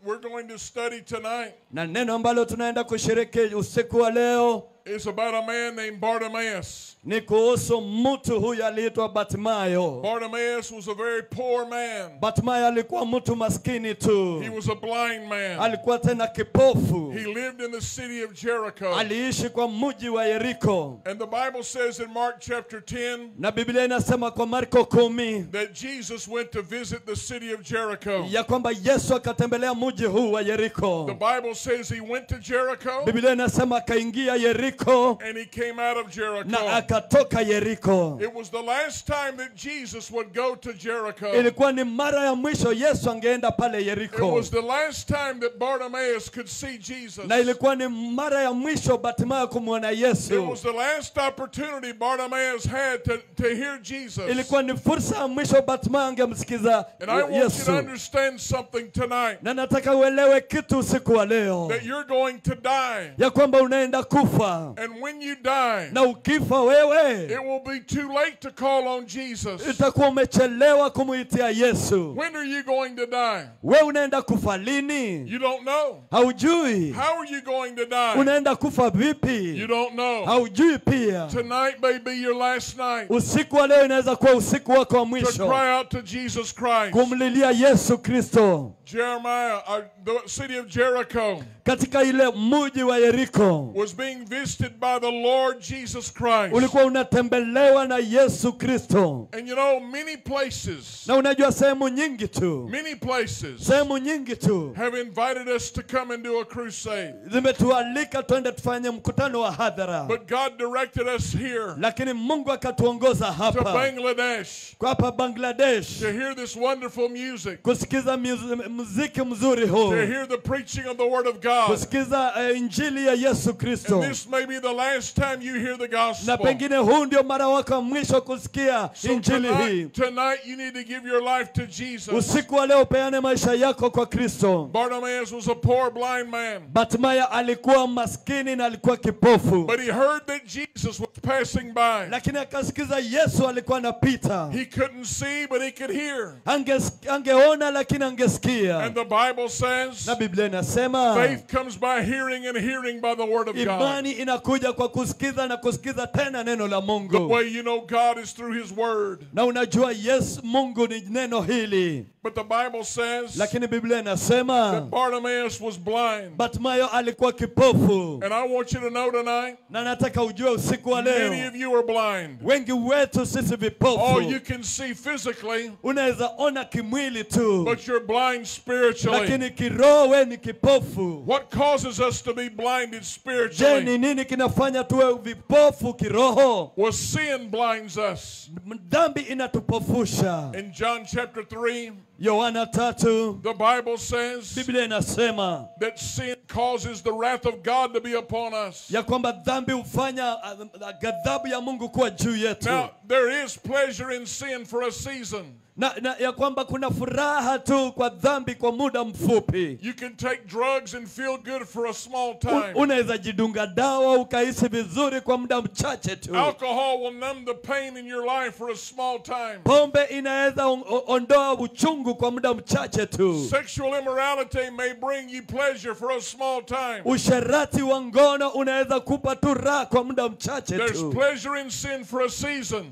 we're going to study tonight, na neno ambalo tunaenda kushiriki usiku wa leo, is about a man named Bartimaeus. ni kuhusu mtu huyu aliitwa Bartimayo. Bartimaeus was a very poor man. Bartimayo alikuwa mtu maskini tu. He was a blind man. Alikuwa tena kipofu. He lived in the city of Jericho. Aliishi kwa mji wa Yeriko. And the Bible says in Mark chapter 10, na Biblia inasema kwa Marko 10, that Jesus went to visit the city of Jericho. ya kwamba Yesu akatembelea mji huu wa Yeriko. The Bible says he went to Jericho. Biblia inasema akaingia Yeriko. And he came out of Jericho. na akatoka Yeriko. It was the last time that Jesus would go to Jericho. Ilikuwa ni mara ya mwisho Yesu angeenda pale Yeriko. It was the last time that Bartimaeus could see Jesus. na ilikuwa ni mara ya mwisho Bartimayo kumwona Yesu. It was the last opportunity Bartimaeus had to hear Jesus. Ilikuwa ni fursa ya mwisho Bartimayo angemsikiza And I want you to Yesu. understand something tonight. Na nataka uelewe kitu usiku wa leo, That you're going to die. ya kwamba unaenda kufa. And when you die, na ukifa wewe, it will be too late to call on Jesus. itakuwa umechelewa kumuitia Yesu. When are you going to die? Wewe unaenda kufa lini? You don't know. Haujui. How are you going to die? Unaenda kufa vipi? You don't know. Haujui pia. Tonight may be your last night. Usiku wa leo inaweza kuwa usiku wako wa To mwisho cry out to Jesus Christ. kumlilia Yesu Kristo. Jeremiah, the city of Jericho, Katika ile mji wa Yeriko was being visited by the Lord Jesus Christ. ulikuwa unatembelewa na Yesu Kristo. And you know, many places, Na unajua sehemu nyingi tu, many places sehemu nyingi tu have invited us to come and do a crusade. zimetualika twende tufanye mkutano wa hadhara. But God directed us here Lakini Mungu akatuongoza to hapa Bangladesh kwa hapa Bangladesh to hear this wonderful music, kusikiza muziki mzuri huu, to hear the preaching of the Word of God. kusikiza injili ya Yesu Kristo. And this may be the last time you hear the Na gospel. pengine huu ndio mara wako mwisho kusikia So injili hii. tonight you need to give your life to Jesus. Usiku wa leo peane maisha yako kwa Kristo. Bartimaeus was a poor blind man. Bartimayo alikuwa maskini na alikuwa kipofu. But he heard that Jesus was passing by. Lakini akasikiza Yesu alikuwa anapita. He couldn't see, but he could hear. Angeona lakini angesikia. And the Bible says, Na Biblia inasema faith comes by hearing and hearing by the Word of God. imani inakuja kwa kusikiza na kusikiza tena neno la The Mungu. way you know God is through His Word. Na unajua Yesu Mungu ni neno hili. But the Bible says Lakini Biblia inasema that Bartimaeus was blind. Bartimayo alikuwa kipofu. And I want you to know tonight, Na nataka ujue usiku wa many leo, of you are blind. wengi wetu sisi Oh, vipofu. you can see physically, Unaweza ona kimwili tu, but you're blind spiritually. lakini kiroho we ni kipofu. What causes us to be blinded Je, spiritually? ni nini kinafanya tuwe vipofu kiroho? Well, sin blinds us. Dhambi inatupofusha. In John chapter 3, Yohana 3, the Bible says Biblia inasema that sin causes the wrath of God to be upon us. ya kwamba dhambi hufanya ghadhabu ya Mungu kuwa juu yetu. Now, there is pleasure in sin for a season. Na ya kwamba kuna furaha tu kwa dhambi kwa muda mfupi. You can take drugs and feel good for a small time. Unaweza jidunga dawa ukahisi vizuri kwa muda mchache tu. Alcohol will numb the pain in your life for a small time. Pombe inaweza ondoa uchungu kwa muda mchache tu. Sexual immorality may bring you pleasure for a small time. Usherati wa ngono unaweza kupa tu raha kwa muda mchache There's tu. pleasure in sin for a season.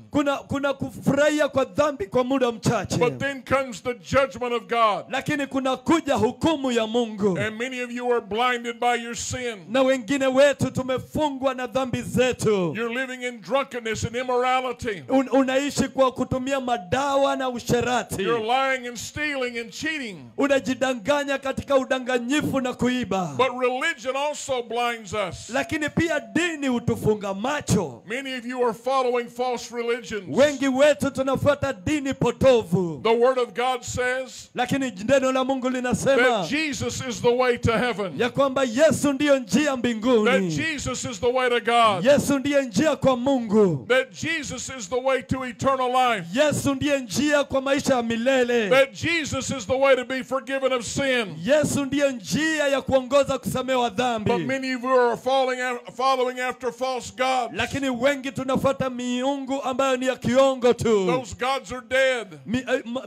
Kuna kufurahia kwa dhambi kwa muda mchache. But then comes the judgment of God. Lakini kuna kuja hukumu ya Mungu. And many of you are blinded by your sin. Na wengine wetu tumefungwa na dhambi zetu. You're living in drunkenness and immorality. Unaishi kwa kutumia madawa na usherati. You're lying and stealing and cheating. Unajidanganya katika udanganyifu na kuiba. But religion also blinds us. Lakini pia dini hutufunga macho. Many of you are following false religions. Wengi wetu tunafuata dini potofu. wokovu. The Word of God says Lakini neno la Mungu linasema that Jesus is the way to heaven. ya kwamba Yesu ndiyo njia That mbinguni. Jesus is the way to God. Yesu ndiye njia kwa Mungu. That Jesus is the way to eternal life. Yesu ndiye njia kwa maisha ya milele. That Jesus is the way to be forgiven of sin. Yesu ndiye njia ya kuongoza kusamehewa dhambi. But many of you are following after false gods. Lakini wengi tunafuata miungu ambayo ni ya kiongo tu. Those gods are dead.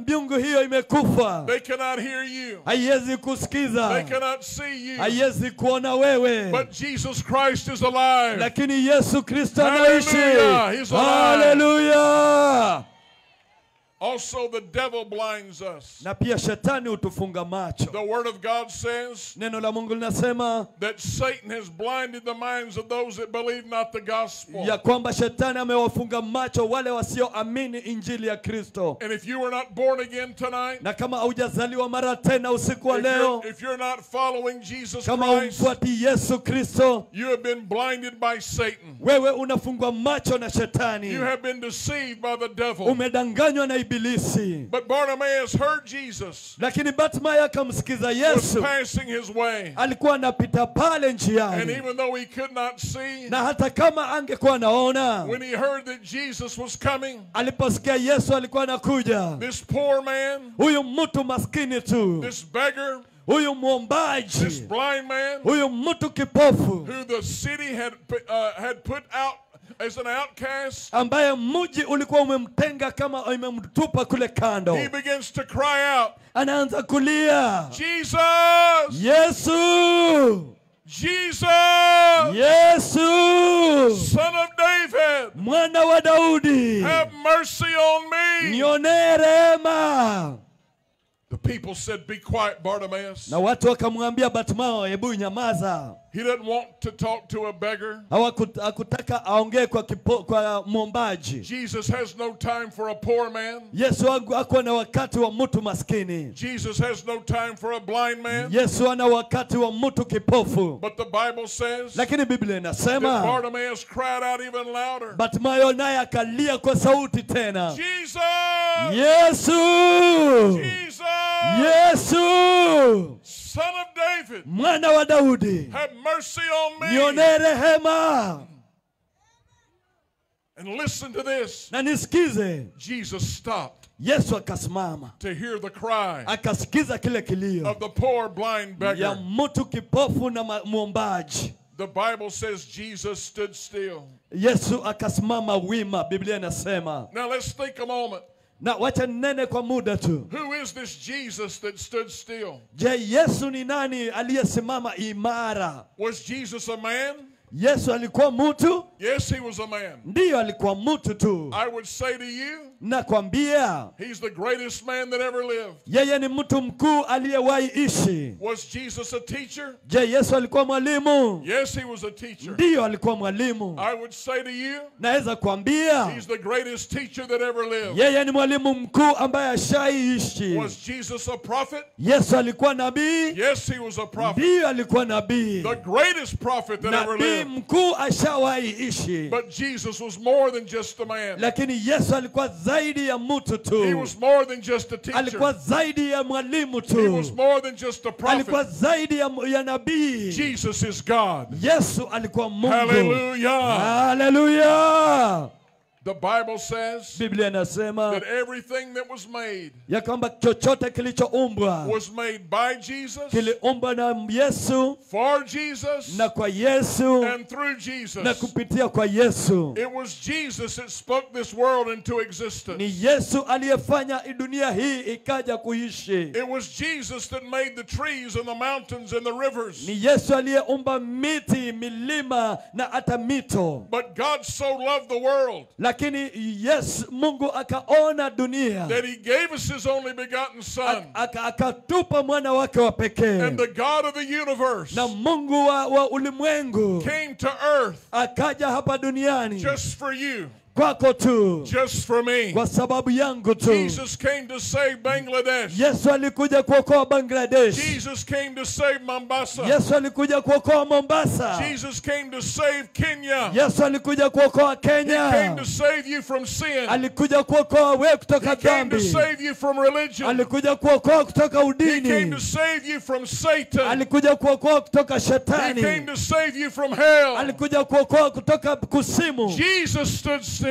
Miungu hiyo imekufa. They cannot hear you. Haiwezi They kusikiza. cannot see you. Haiwezi kuona wewe. But Jesus Christ is alive. Lakini Yesu Kristo anaishi. Hallelujah. He's alive. Hallelujah. Also, the devil blinds us. Na pia shetani hutufunga macho. The Word of God says Neno la Mungu linasema that Satan has blinded the minds of those that believe not the gospel. ya kwamba shetani amewafunga macho wale wasioamini injili ya Kristo. And if you were not born again tonight, Na kama haujazaliwa mara tena usiku wa leo, if you're not following Jesus kama Christ, umfuati Yesu Kristo, you have been blinded by Satan. wewe unafungwa macho na You shetani. have been deceived by the devil. Umedanganywa na ibilisi. But Bartimaeus heard Jesus Lakini Bartimayo akamsikiza was Yesu. passing his way. Alikuwa anapita pale And njiani. even though he could not see, Na hata kama angekuwa anaona, when he heard that Jesus was coming, aliposikia Yesu alikuwa anakuja, this poor man, huyu mtu maskini tu, this beggar, huyu this mwombaji, blind man, huyu mtu kipofu, who the city had put out as an outcast, ambaye mji ulikuwa umemtenga kama umemtupa kule kando, he begins to cry out, anaanza kulia, Jesus! Yesu, Jesus! Yesu, Son of David! mwana wa Daudi, Have mercy on me! nionee rehema. The people said, Be quiet, Bartimaeus. Na watu wakamwambia Bartimayo, hebu nyamaza. He doesn't want to talk to a beggar. Hakutaka aongee kwa mwombaji. Jesus has no time for a poor man. Yesu hakuwa na wakati wa mtu maskini. Jesus has no time for a blind man. Yesu ana wakati wa mtu kipofu. But the Bible says Lakini Biblia that inasema Bartimaeus cried out even louder, Bartimayo naye akalia kwa sauti tena, Jesus! Yesu, Jesus! Yesu, Son of David! mwana wa Daudi, Have mercy on me! nionee rehema. And listen to this. Na nisikize, Jesus stopped Yesu akasimama, to hear the cry akasikiza kile kilio of the poor blind ya beggar. mtu kipofu na mwombaji. The Bible says Jesus stood still. Yesu akasimama wima, Biblia inasema. Now let's think a moment. Na wacha nene kwa muda tu. Who is this Jesus that stood still? Je, Yesu ni nani aliyesimama imara? Was Jesus a man? Yesu alikuwa mtu? Yes, he was a man. Ndiyo, alikuwa mtu tu. I would say to you, Nakwambia, he's the greatest man that ever lived. yeye ni mtu mkuu aliyewahi ishi. Was Jesus a teacher? Je, Yesu alikuwa mwalimu? Yes, he was a teacher. Ndiyo, alikuwa mwalimu. I would say to you, Naweza kuambia, he's the greatest teacher that ever lived. yeye ni mwalimu mkuu ambaye ashaiishi. Was Jesus a prophet? Yesu alikuwa nabii? Yes, he was a prophet. Ndiyo, alikuwa nabii. The greatest prophet that ever Nabii lived. mkuu ashawahi ishi. But Jesus was more than just a man. Lakini Yesu alikuwa zaidi ya mtu He tu. was more than just a Alikuwa teacher. zaidi ya mwalimu He was tu. more than just a Alikuwa prophet. zaidi ya nabii. Jesus is God. Yesu alikuwa Mungu. Hallelujah. Hallelujah. The Bible says Biblia inasema that everything that was made ya kwamba chochote kilichoumbwa was made by Jesus, kiliumbwa na Yesu for Jesus, na kwa Yesu and through na Jesus. kupitia kwa Yesu. It was Jesus that spoke this world into Ni existence. Yesu aliyefanya dunia hii ikaja kuishi. It was Jesus that made the trees and the mountains and the rivers. Ni Yesu aliyeumba miti, milima na hata mito. But God so loved the world Lakini yes, Mungu akaona dunia, that he gave us his only begotten Son. akatupa mwana wake wa pekee. And the God of the universe Na Mungu wa ulimwengu came to earth akaja hapa duniani just for you. kwako tu, just for me. kwa sababu yangu tu. Jesus came to save Bangladesh. Yesu alikuja kuokoa Bangladesh. Jesus came to save Mombasa. Yesu alikuja kuokoa Mombasa. Jesus came to save Kenya. Yesu alikuja kuokoa He came Kenya. to save you from sin. Alikuja kuokoa wewe kutoka He came to dhambi. save you from religion. Alikuja kuokoa kutoka He came udini. to save you from Satan. Alikuja kuokoa kutoka He came shetani. to save you from hell. Alikuja kuokoa kutoka kusimu. Jesus stood still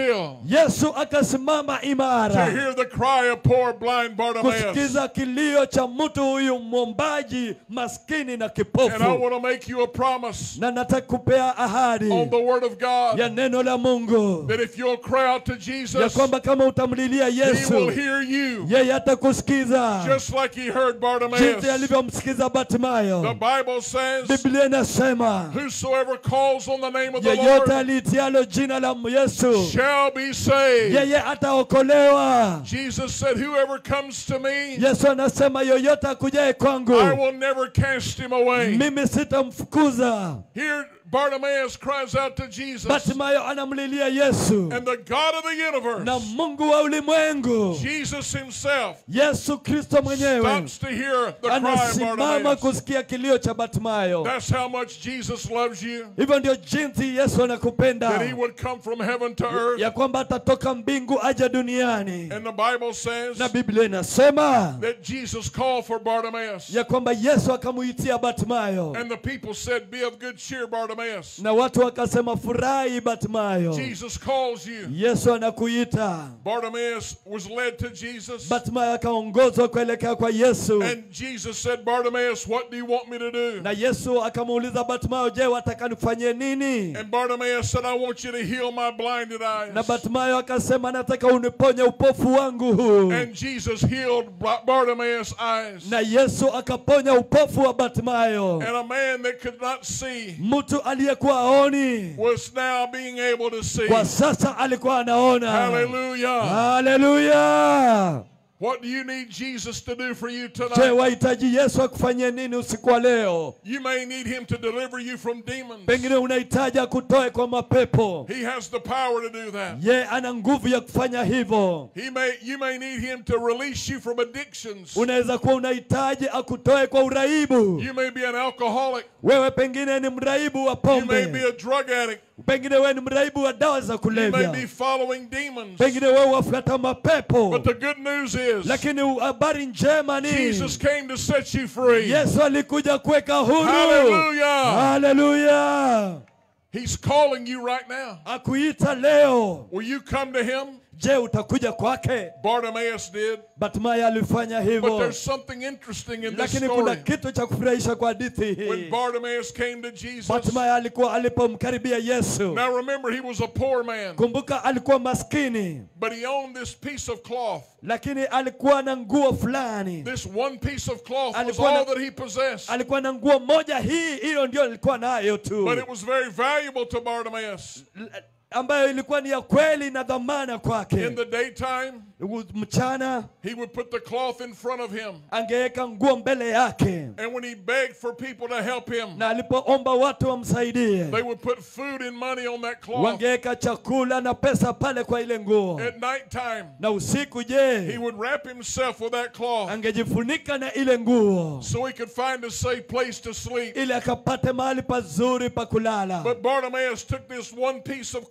Yesu akasimama to imara hear the cry of poor blind Bartimaeus. kusikiza kilio cha mtu huyu mwombaji maskini na And I kipofu. want to make you a promise Na nataka kupea ahadi on the word of God ya neno la Mungu that if you'll cry out to ya Jesus, kwamba kama utamlilia He will Yesu, hear you yeye atakusikiza just like He heard jinsi Bartimaeus. alivyomsikiza The Bartimayo. Bible says, Biblia inasema whosoever calls on the name of the yeyote Lord aliitialo jina la Yesu shall be saved. yeye ataokolewa. Jesus said, whoever comes to me, Yesu anasema yoyote akujaye I kwangu will never cast him away. mimi sitamfukuza. Here Bartimaeus cries out to Jesus, Bartimayo anamlilia Yesu and the God of the na universe, Mungu wa ulimwengu, Jesus himself, Yesu Kristo mwenyewe stops to hear the cry of anasimama Bartimaeus. kusikia kilio cha Bartimayo. That's how much Jesus loves you, Hivyo ndio jinsi Yesu that anakupenda, he would come from heaven to earth. ya kwamba atatoka mbingu aje duniani. And the Bible says Na Biblia inasema that Jesus called for Bartimaeus. ya kwamba Yesu akamuitia Bartimayo, And the people said, be of good cheer, Bartimaeus. na watu wakasema furahi Bartimayo, Jesus calls you. Yesu anakuita. Bartimaeus was led to Jesus. Bartimayo akaongozwa kuelekea kwa Yesu, And Jesus said, Bartimaeus, what do you want me to do? na Yesu akamuuliza Bartimayo, je, wataka nifanyie nini? And Bartimaeus said, I want you to heal my blinded Na eyes. Bartimayo akasema, nataka uniponye upofu wangu huu. And Jesus healed Bartimaeus' eyes. Na Yesu akaponya upofu wa Bartimayo. And a man that could not see Mtu aliyekuwa aoni was now being able to see. kwa sasa alikuwa anaona. Hallelujah. Haleluya! What do you need Jesus to do for you Je, tonight? wahitaji Yesu akufanyie nini usiku wa leo? You may need him to deliver you from demons. Pengine unahitaji akutoe kwa mapepo. He has the power to do that. Ye ana nguvu ya kufanya hivyo. You may need him to release you from addictions. Unaweza kuwa unahitaji akutoe kwa uraibu. You may be an alcoholic. Wewe pengine ni mraibu wa You may be pombe. a drug addict. Pengine wewe ni mraibu wa dawa za You may kulevya. be following demons. Pengine wewe wafuata mapepo. But the good news is, Lakini habari njema ni Jesus came to set you free. Yesu alikuja kuweka huru. Hallelujah. Haleluya! He's calling you right now. Akuita leo. Will you come to him? Je, utakuja kwake? Bartimaeus did. Bartimayo alifanya But hivyo. there's something interesting in this Lakini kuna story. kitu cha kufurahisha kwa hadithi When hii. Bartimaeus came to Jesus, Bartimayo alipomkaribia Yesu. now remember he was a poor man, Kumbuka alikuwa maskini, but he owned this piece of cloth. lakini alikuwa na nguo fulani. This one piece of cloth was Alikuwa na- all that he possessed. Alikuwa na nguo moja, hiyo ndio alikuwa nayo tu, But it was very valuable to Bartimaeus. ambayo ilikuwa ni ya kweli na dhamana kwake. In the daytime, Mchana he would put the cloth in front of him. angeweka nguo mbele yake, And when he begged for people to help him, na alipoomba watu wamsaidie, they would put food and money on that cloth. wangeweka chakula na pesa pale kwa ile nguo. At nighttime, Na usiku, he je, would wrap himself with that cloth angejifunika na ile nguo so he could find a safe place to sleep. ili akapate mahali pazuri pa kulala. But Bartimaeus took this one piece of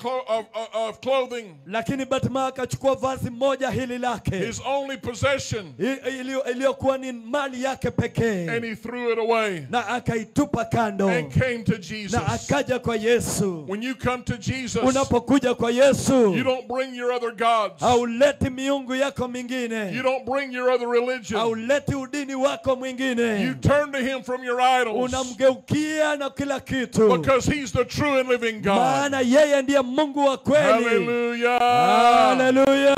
clothing, Lakini Bartimayo akachukua vazi moja hili lake, his only possession, iliyokuwa ni mali yake pekee, and he threw it away na akaitupa kando, and came to na Jesus. akaja kwa Yesu. When you come to Jesus, Unapokuja kwa Yesu, you don't bring your other gods. hauleti miungu yako You mingine, don't bring your other religion. hauleti udini wako You mwingine, turn to him from your idols unamgeukia na kila kitu, because he's the true and living God. maana yeye ndiye Mungu wa kweli. Hallelujah. Haleluya!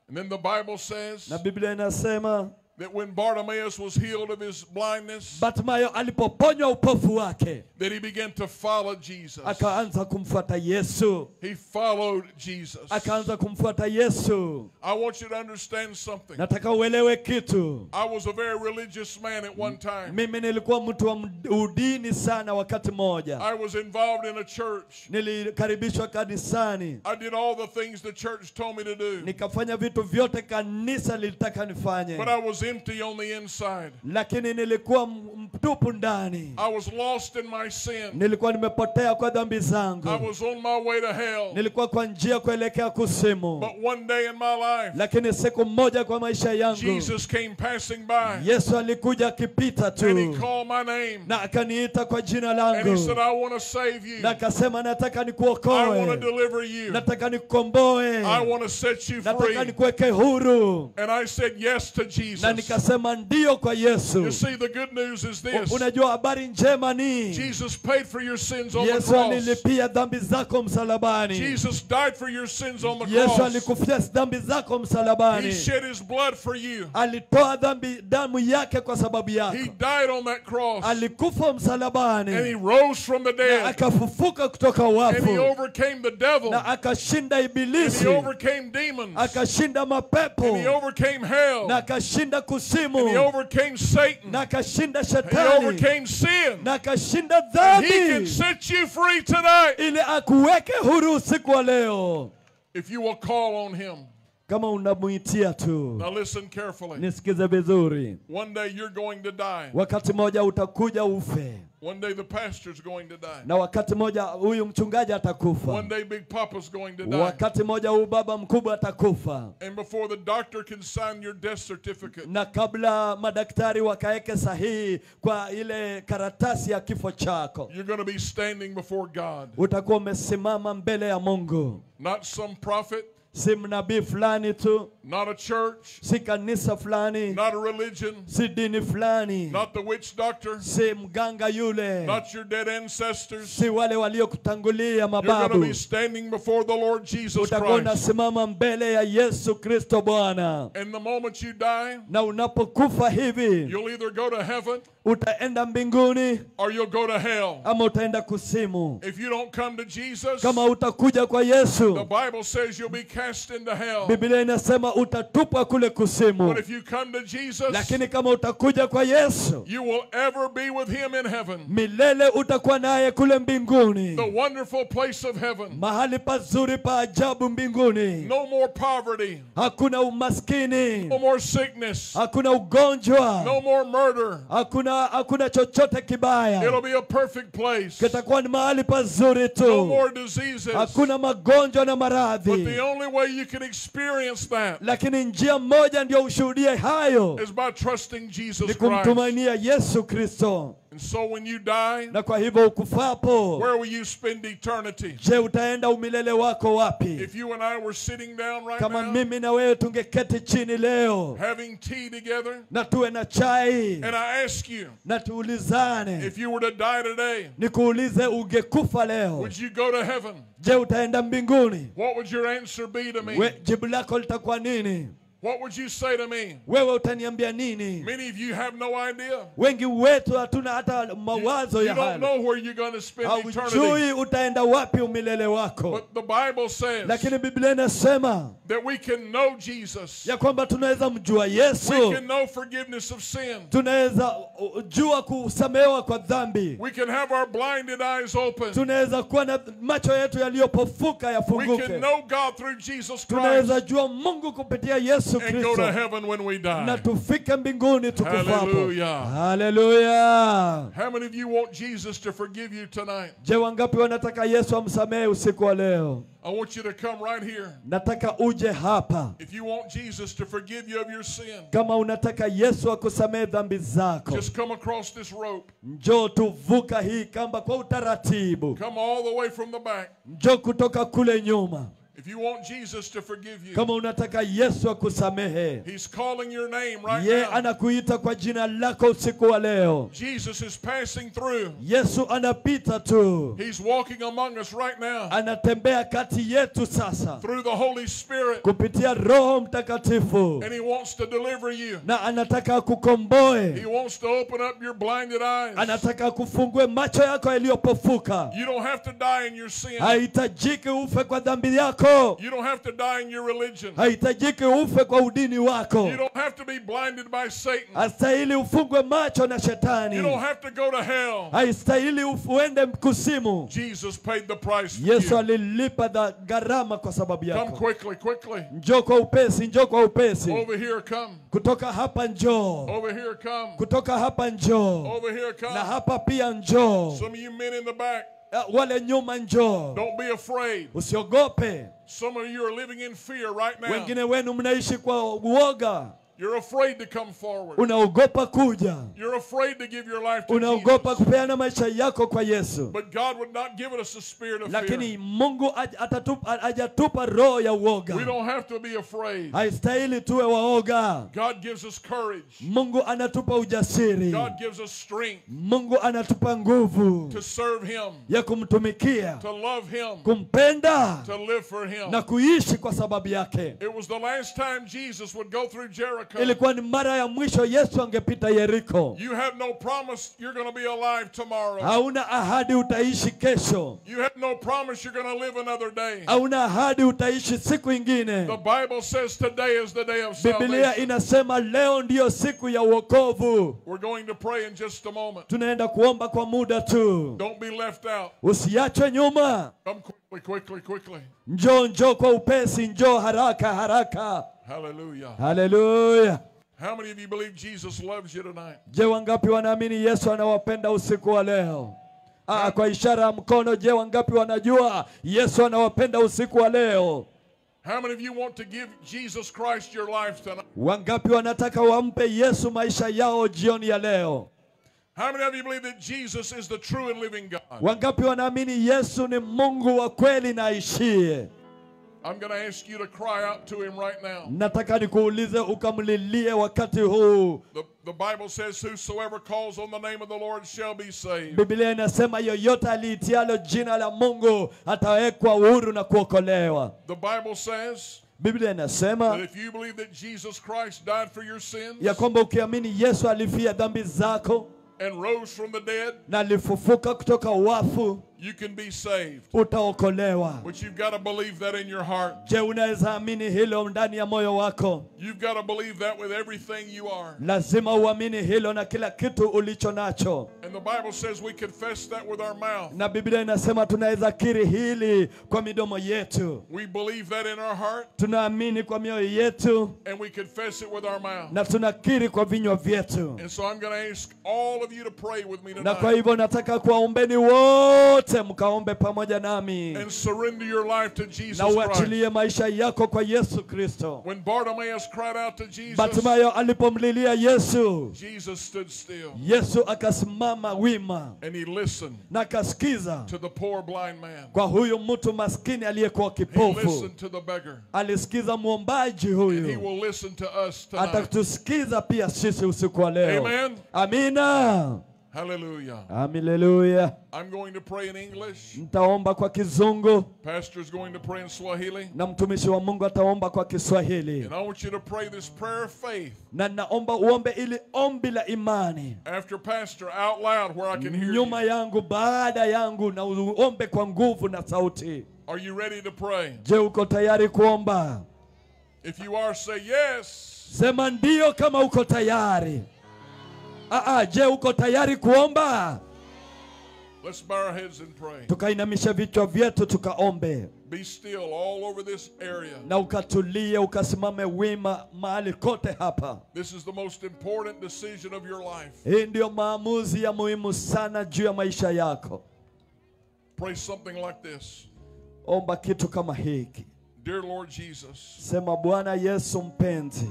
And then the Bible says Na Biblia inasema that when Bartimaeus was healed of his blindness, Bartimayo alipoponywa upofu wake, that he began to follow Jesus. akaanza kumfuata Yesu. He followed Jesus. Akaanza kumfuata Yesu. I want you to understand something. Nataka uelewe kitu. I was a very religious man at one time. Mimi nilikuwa mtu wa udini sana wakati moja. I was involved in a church. Nilikaribishwa kanisani. I did all the things the church told me to do. Nikafanya vitu vyote kanisa lilitaka nifanye. But I was empty on the inside. Lakini nilikuwa mtupu ndani. I was lost in my sin. Nilikuwa nimepotea kwa dhambi zangu. I was on my way to hell. Nilikuwa kwa njia kuelekea kuzimu. But one day in my life, lakini siku moja kwa maisha yangu, Jesus came passing by. Yesu alikuja akipita tu. And he called my name. Na akaniita kwa jina And he langu. said, I want to save you. Na akasema nataka I nikuokoe. want to deliver you. Nataka nikukomboe. I want to set you Nataka free. nikuweke huru. And I said yes to Na Jesus. nikasema ndio kwa Yesu. You see, the good news is this. Unajua habari njema ni Jesus paid for your sins on the Yesu cross. alilipia dhambi zako msalabani. Jesus died for your sins on the Yesu cross. alikufia dhambi zako msalabani. He shed his blood for you. Alitoa damu yake kwa sababu yako. He died on that cross. Alikufa msalabani. And he rose from the Na dead. akafufuka kutoka And he wafu. overcame the devil. Na akashinda And he ibilisi. overcame demons. Akashinda mapepo. And he overcame hell. Na akashinda kuzimu. And he overcame Satan. Na akashinda And he shetani. overcame sin. Na akashinda And he can dhambi. set you free tonight Ili akuweke huru usiku wa leo. if you will call on him. Kama unamuitia tu. Now listen carefully. Nisikize vizuri. One day you're going to die. Wakati moja utakuja ufe. One day the pastor's going to die. Na wakati moja huyu mchungaji atakufa. One day Big Papa's going to die. Wakati moja huyu baba mkubwa atakufa. And before the doctor can sign your death certificate, Na kabla madaktari wakaeke sahihi kwa ile karatasi ya kifo chako, you're going to be standing before God. utakuwa umesimama mbele ya Mungu. Not some prophet, Si mnabii fulani tu, not a church, si kanisa fulani, not a religion, si dini fulani, not the witch doctor, si mganga yule, not your dead ancestors. si wale waliokutangulia You're going to mababu. be standing before the Lord Jesus Utakuwa Christ. unasimama mbele ya Yesu Kristo Bwana. And the moment you die, Na unapokufa hivi, you'll either go to heaven utaenda mbinguni or you'll go to hell. ama utaenda kuzimu. If you don't come to Jesus, Kama utakuja kwa Yesu, the Bible says you'll be cast into hell. Biblia inasema utatupwa kule kuzimu. But if you come to Jesus, Lakini kama utakuja kwa Yesu, you will ever be with him in heaven. milele utakuwa naye kule mbinguni. The wonderful place of heaven. Mahali pazuri pa ajabu mbinguni. No more poverty. Hakuna umaskini. No more sickness. Hakuna ugonjwa. No more murder. Hakuna chochote kibaya. It'll be a perfect place. Kitakuwa ni mahali pazuri No tu. more diseases. Hakuna magonjwa na But the maradhi. only way you can experience that Lakini njia moja ndio ushuhudie hayo is by trusting Jesus ni Christ. kumtumainia Yesu Kristo. And so when you die, Na kwa hivyo ukufapo, where will you spend eternity? je, utaenda umilele wako wapi? If you and I were sitting down right Kama now, mimi na wewe tungeketi chini leo having tea together, na tuwe na chai and I ask you, na tuulizane, if you were to die today, nikuulize ungekufa leo, would you go to heaven? je, utaenda mbinguni? What would your answer be to me? Jibu lako litakuwa nini? What would you say to me? Wewe utaniambia nini? Many of you have no idea. Wengi wetu hatuna hata mawazo You ya don't hayo. know where you're going to spend eternity. Haujui utaenda wapi umilele wako. But the Bible says Lakini Biblia inasema that we can know Jesus. ya kwamba tunaweza mjua We Yesu. can know forgiveness of sin. Tunaweza jua kusamehewa kwa dhambi. We can have our blinded eyes open. Tunaweza kuwa na macho yetu yaliyopofuka We yafunguke. can know God through Jesus Tunaweza Christ jua Mungu kupitia Yesu and go to Kristo. heaven when we Na die. tufike mbinguni tukufapo. Hallelujah. Hallelujah. How many of you want Jesus to forgive you tonight? Je, wangapi wanataka Yesu amsamehe usiku wa leo? I want you to come right here. Nataka uje hapa. If you want Jesus to forgive you of your sin, Kama unataka Yesu akusamehe dhambi zako, just come across this rope. njoo tuvuka hii kamba kwa utaratibu. Come all the way from the back. Njoo kutoka kule nyuma. If you want Jesus to forgive you, kama unataka Yesu akusamehe, He's calling your name right ye now. anakuita kwa jina lako usiku wa leo. Jesus is passing through. Yesu anapita tu, He's walking among us right now anatembea kati yetu sasa through the Holy Spirit, kupitia Roho Mtakatifu, and He wants to deliver you. na anataka kukomboe, He wants to open up your blinded eyes. anataka kufungue macho yako yaliyopofuka. You don't have to die in your sin. Haitajiki ufe kwa dhambi yako, You don't have to die in your religion. haitajiki ufe kwa udini wako, You don't have to be blinded by Satan. hastahili ufungwe macho na You don't shetani, have to go to hell. haistahili uende kusimu. Jesus paid the price for Yesu you. alilipa gharama kwa sababu Come yako. quickly, quickly. Njoo kwa upesi, njoo kwa upesi. Over here, come. Kutoka hapa njoo, Over here, come. kutoka hapa njoo, Over here, na come. hapa pia njoo. Some of you men in the back, Wale nyuma njoo, don't be afraid. usiogope. Some of you are living in fear right now. Wengine wenu mnaishi kwa uoga, You're afraid to come forward. unaogopa kuja, You're afraid to give your life to unaogopa Jesus. kupeana maisha yako kwa Yesu. But God would not give us a spirit of fear. Lakini Mungu hajatupa roho ya We uoga. don't have to be afraid. Haistahili tuwe waoga. God gives us courage. Mungu anatupa ujasiri, God gives us strength Mungu anatupa nguvu to serve Him, ya kumtumikia, to love Him, kumpenda to live for Him. na kuishi kwa sababu yake. It was the last time Jesus would go through Jericho. Ilikuwa ni mara ya mwisho Yesu angepita Yeriko. You have no promise you're going to be alive tomorrow. Hauna ahadi utaishi kesho, You have no promise you're going to live another day. hauna ahadi utaishi siku ingine. The Bible says today is the day of Biblia salvation. inasema leo ndiyo siku ya wokovu. We're going to pray in just a moment. Tunaenda kuomba kwa muda tu, Don't be left out. usiachwe nyuma. Come quickly, quickly, quickly. Njoo kwa upesi, njoo haraka haraka. Hallelujah. Haleluya. How many of you believe Jesus loves you tonight? Je, wangapi wanaamini Yesu anawapenda usiku wa leo? Kwa ishara ya mkono, je, wangapi wanajua Yesu anawapenda usiku wa leo? How many of you want to give Jesus Christ your life tonight? Wangapi wanataka wampe Yesu maisha yao jioni ya leo? How many of you believe that Jesus is the true and living God? Wangapi wanaamini Yesu ni Mungu wa kweli na aishie? I'm going to ask you to cry out to Him right now. Nataka nikuulize ukamlilie wakati huu. The Bible says, whosoever calls on the name of the Lord shall be saved. Biblia inasema yoyote aliitialo jina la Mungu atawekwa huru na kuokolewa. The Bible says Biblia inasema that if you believe that Jesus Christ died for your sins ya kwamba ukiamini Yesu alifia dhambi zako and rose from the dead, na alifufuka kutoka wafu, you can be saved. utaokolewa. But you've got to believe that in your heart. Je, unaweza amini hilo ndani ya moyo wako? You've got to believe that with everything you are. Lazima uamini hilo na kila kitu ulicho nacho. And the Bible says we confess that with our mouth. Na Biblia inasema tunaweza kiri hili kwa midomo yetu. We believe that in our heart Tunaamini kwa mioyo yetu and we confess it with our mouth. na tunakiri kwa vinywa vyetu. And so I'm going to ask all of you to pray with me Na kwa tonight hivyo nataka kuwaombeni wote mkaombe pamoja nami and surrender your life to Jesus na Christ. uachilie maisha yako kwa Yesu Kristo. When Bartimaeus cried out to Jesus, Bartimayo alipomlilia Yesu, Jesus stood still Yesu akasimama wima and He listened na akasikiza to the poor blind man. kwa huyu mtu maskini aliyekuwa He kipofu. listened to the beggar. Alisikiza muombaji He huyu, will listen to us tonight. atatusikiza pia sisi usiku wa leo. Amen. Amina. Hallelujah. Haleluya. I'm going to pray in English. Nitaomba kwa Kizungu Pastor's going to pray in Swahili. na mtumishi wa Mungu ataomba kwa Kiswahili. And I want you to pray this prayer of faith Na naomba uombe ili ombi la imani after Pastor out loud where I can hear nyuma you. yangu, baada yangu, na uombe kwa nguvu na sauti. Are you ready to pray? Je, uko tayari kuomba? If you are, say yes. Sema ndio kama uko tayari. Je, uko tayari kuomba? Let's bow our heads and pray. Tukainamisha vichwa vyetu tukaombe. Be still all over this area. Na ukatulie, ukasimame wima mahali kote hapa. This is the most important decision of your life. Hii ndio maamuzi ya muhimu sana juu ya maisha yako. Pray something like this. Omba kitu kama hiki. Dear Lord Jesus, Sema, Bwana Yesu mpenzi.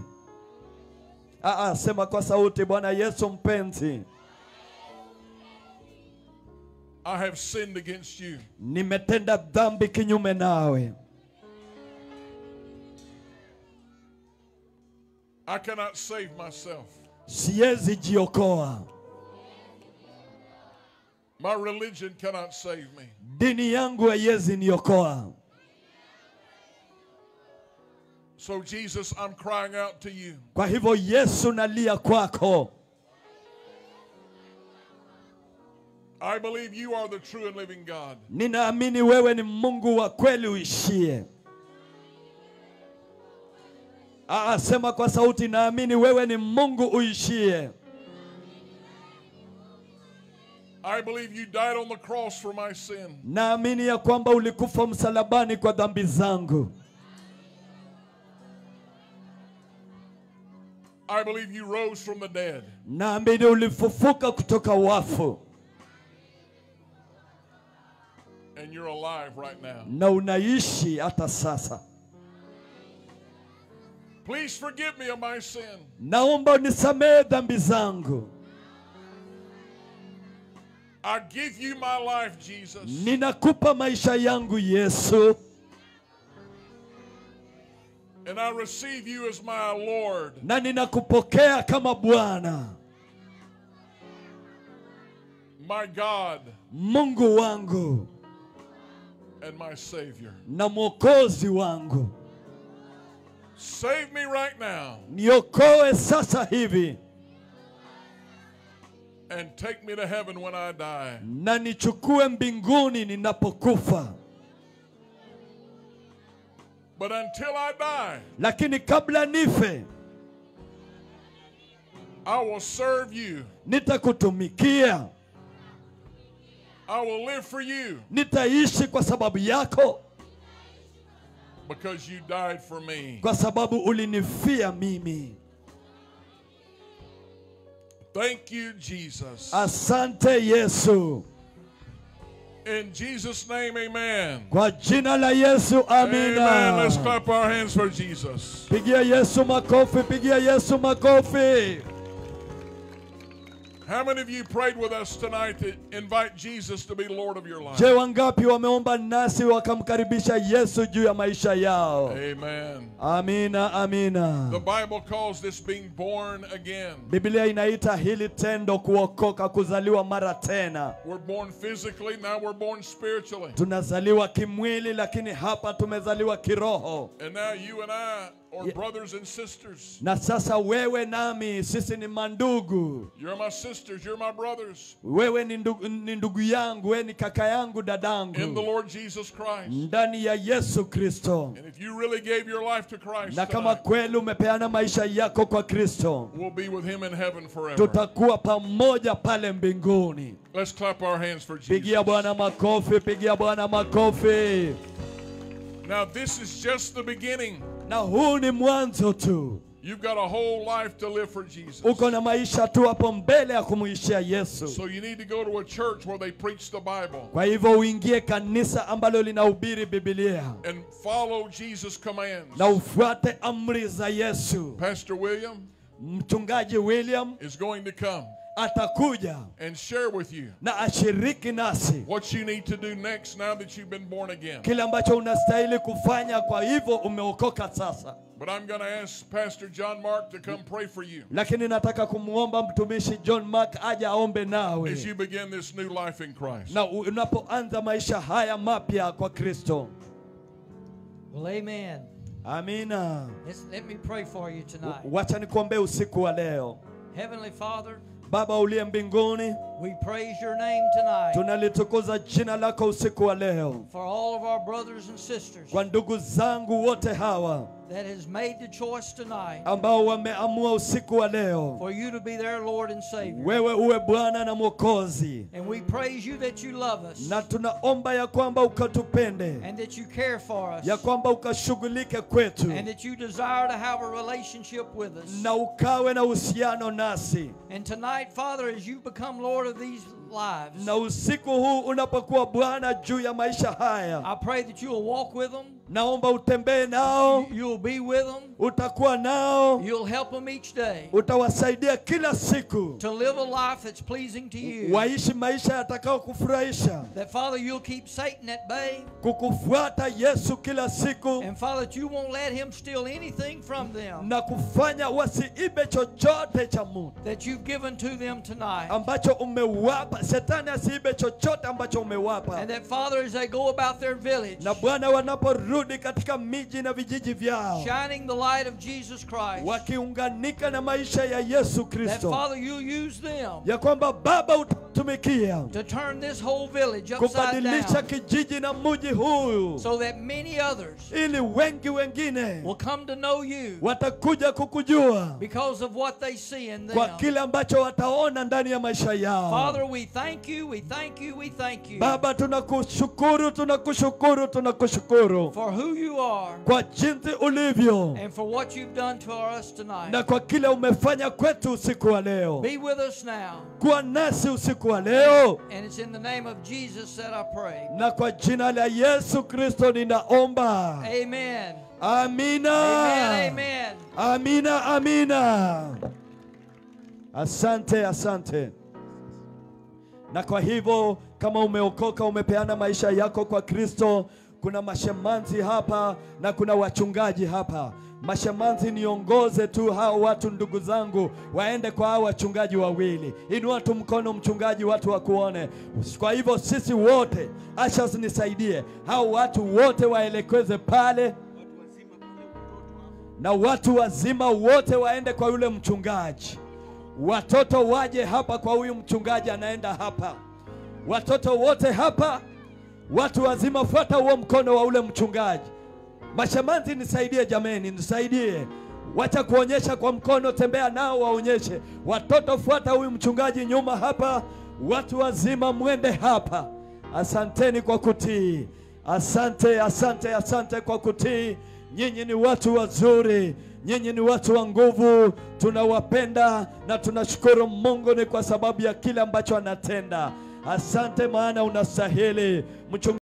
Sema kwa sauti, Bwana Yesu mpenzi. I have sinned against you. Nimetenda dhambi kinyume nawe. I cannot save myself. Siwezi jiokoa. My religion cannot save me. Dini yangu haiwezi niokoa. So Jesus, I'm crying out to you. Kwa hivyo Yesu, nalia kwako. I believe you are the true and living God. Ninaamini wewe ni Mungu wa kweli uishie. Sema kwa sauti, naamini wewe ni Mungu uishie. I believe you died on the cross for my sin. Naamini ya kwamba ulikufa msalabani kwa dhambi zangu. I believe you rose from the dead. Naamini ulifufuka kutoka wafu. And you're alive right now. Na unaishi hata sasa. Please forgive me of my sin. Naomba unisamehe dhambi zangu. I give you my life, Jesus. Ninakupa maisha yangu, Yesu. And I receive you as my Lord. Na ninakupokea kama Bwana. My God. Mungu wangu. And my Savior. Na Mwokozi wangu. Save me right now. Niokoe sasa hivi. And take me to heaven when I die. Na nichukue mbinguni ninapokufa. But until I die, lakini kabla nife, I will serve you. Nitakutumikia. I will live for you. Nitaishi kwa sababu yako. Because you died for me. Kwa sababu ulinifia mimi. Thank you, Jesus. Asante Yesu. In Jesus' name, amen. Kwa jina la Yesu, amina. Amen. Let's clap our hands for Jesus. Pigia Yesu makofi, pigia Yesu makofi. How many of you prayed with us tonight to invite Jesus to be Lord of your life? Je, wangapi wameomba nasi wakamkaribisha Yesu juu ya maisha yao? Amen. Amina, amina. The Bible calls this being born again. Biblia inaita hili tendo kuokoka, kuzaliwa mara tena. We're born physically, now we're born spiritually. Tunazaliwa kimwili, lakini hapa tumezaliwa kiroho. And now you and I are brothers and sisters. Na sasa wewe nami, sisi ni mandugu. You're my sisters, you're my brothers. Wewe ni ndugu yangu, wewe ni kaka yangu, dadangu. In the Lord Jesus Christ. Ndani ya Yesu Kristo. And if you really gave your life to Christ na kama tonight, kweli umepeana maisha yako kwa Kristo, we'll be with him in heaven forever. tutakuwa pamoja pale mbinguni. Let's clap our hands for Jesus. Pigia Bwana makofi, pigia Bwana makofi. Now this is just the beginning. Na huu ni mwanzo tu. You've got a whole life to live for Jesus. Uko na maisha tu hapo mbele ya kumuishia Yesu. So you need to go to a church where they preach the Bible. Kwa hivyo uingie kanisa ambalo linahubiri Biblia. And follow Jesus' commands. Na ufuate amri za Yesu. Pastor William, Mchungaji William is going to come atakuja and share with you na ashiriki nasi what you need to do next now that you've been born again. kile ambacho unastahili kufanya, kwa hivyo umeokoka sasa. But I'm going to ask Pastor John Mark to come pray for you Lakini nataka kumuomba mtumishi John Mark aje aombe nawe as you begin this new life in Christ. na unapoanza maisha haya mapya kwa Kristo. Well, amen. Amina. Let me pray for you tonight. Wacha nikuombee usiku wa leo. Heavenly Father, Baba uliye mbinguni, we praise your name tonight tunalitukuza jina lako usiku wa leo for all of our brothers and sisters kwa ndugu zangu wote hawa that has made the choice tonight ambao wameamua usiku wa leo for you to be their Lord and Savior. wewe uwe Bwana na Mwokozi, And we praise you that you love us na tunaomba ya kwamba ukatupende, and that you care for us ya kwamba ukashughulike kwetu, and that you desire to have a relationship with us. na ukawe na uhusiano nasi. And tonight, Father, as you become Lord of these lives, Na usiku huu unapokuwa Bwana juu ya maisha haya, I pray that you will walk with them, naomba utembee nao, You'll be with them. utakuwa nao, You'll help them each day utawasaidia kila siku to live a life that's pleasing to you. waishi maisha yatakao kufurahisha, That, Father, you'll keep Satan at bay. kukufuata Yesu kila siku, And, Father, that you won't let him steal anything from them na kufanya wasiibe chochote cha Mungu that you've given to them tonight. ambacho umewapa. Shetani asiibe chochote ambacho umewapa. And that, Father, as they go about their village, Na Bwana, wanaporudi katika miji na vijiji vyao, shining the light of Jesus Christ, wakiunganika na maisha ya Yesu that, Kristo, Father, you use them ya kwamba Baba utatumikia to turn this whole village upside kubadilisha down, kijiji na mji huu, so that many others ili wengi wengine will come to know you watakuja kukujua because of what they see in kwa them. kile ambacho wataona ndani ya maisha yao. Father, we thank you, we thank you, we thank you Baba, tunakushukuru, tunakushukuru, tunakushukuru for who you are kwa jinsi ulivyo and for what you've done to us tonight. na kwa kile umefanya kwetu usiku wa leo. Be with us now. Kuwa nasi usiku wa leo, And it's in the name of Jesus that I pray. na kwa jina la Yesu Kristo ninaomba. Amen. Amina. Amen. Amen. Amina, amina. Asante, asante. Na kwa hivyo kama umeokoka, umepeana maisha yako kwa Kristo, kuna mashemanzi hapa na kuna wachungaji hapa. Mashemanzi, niongoze tu hao watu, ndugu zangu, waende kwa hao wachungaji wawili. Inua tu mkono mchungaji, watu wakuone. Kwa hivyo sisi wote, ashas nisaidie, hao watu wote waelekeze pale, na watu wazima wote waende kwa yule mchungaji. Watoto waje hapa kwa huyu mchungaji anaenda hapa. Watoto wote hapa, watu wazima fuata huo mkono wa ule mchungaji. Mashamanzi, nisaidie jameni, nisaidie. Wacha kuonyesha kwa mkono, tembea nao waonyeshe. Watoto fuata huyu mchungaji nyuma hapa. Watu wazima mwende hapa. Asanteni kwa kutii. Asante, asante, asante kwa kutii. Nyinyi ni watu wazuri, nyinyi ni watu wa nguvu. Tunawapenda na tunashukuru Mungu ni kwa sababu ya kile ambacho anatenda. Asante, maana unastahili.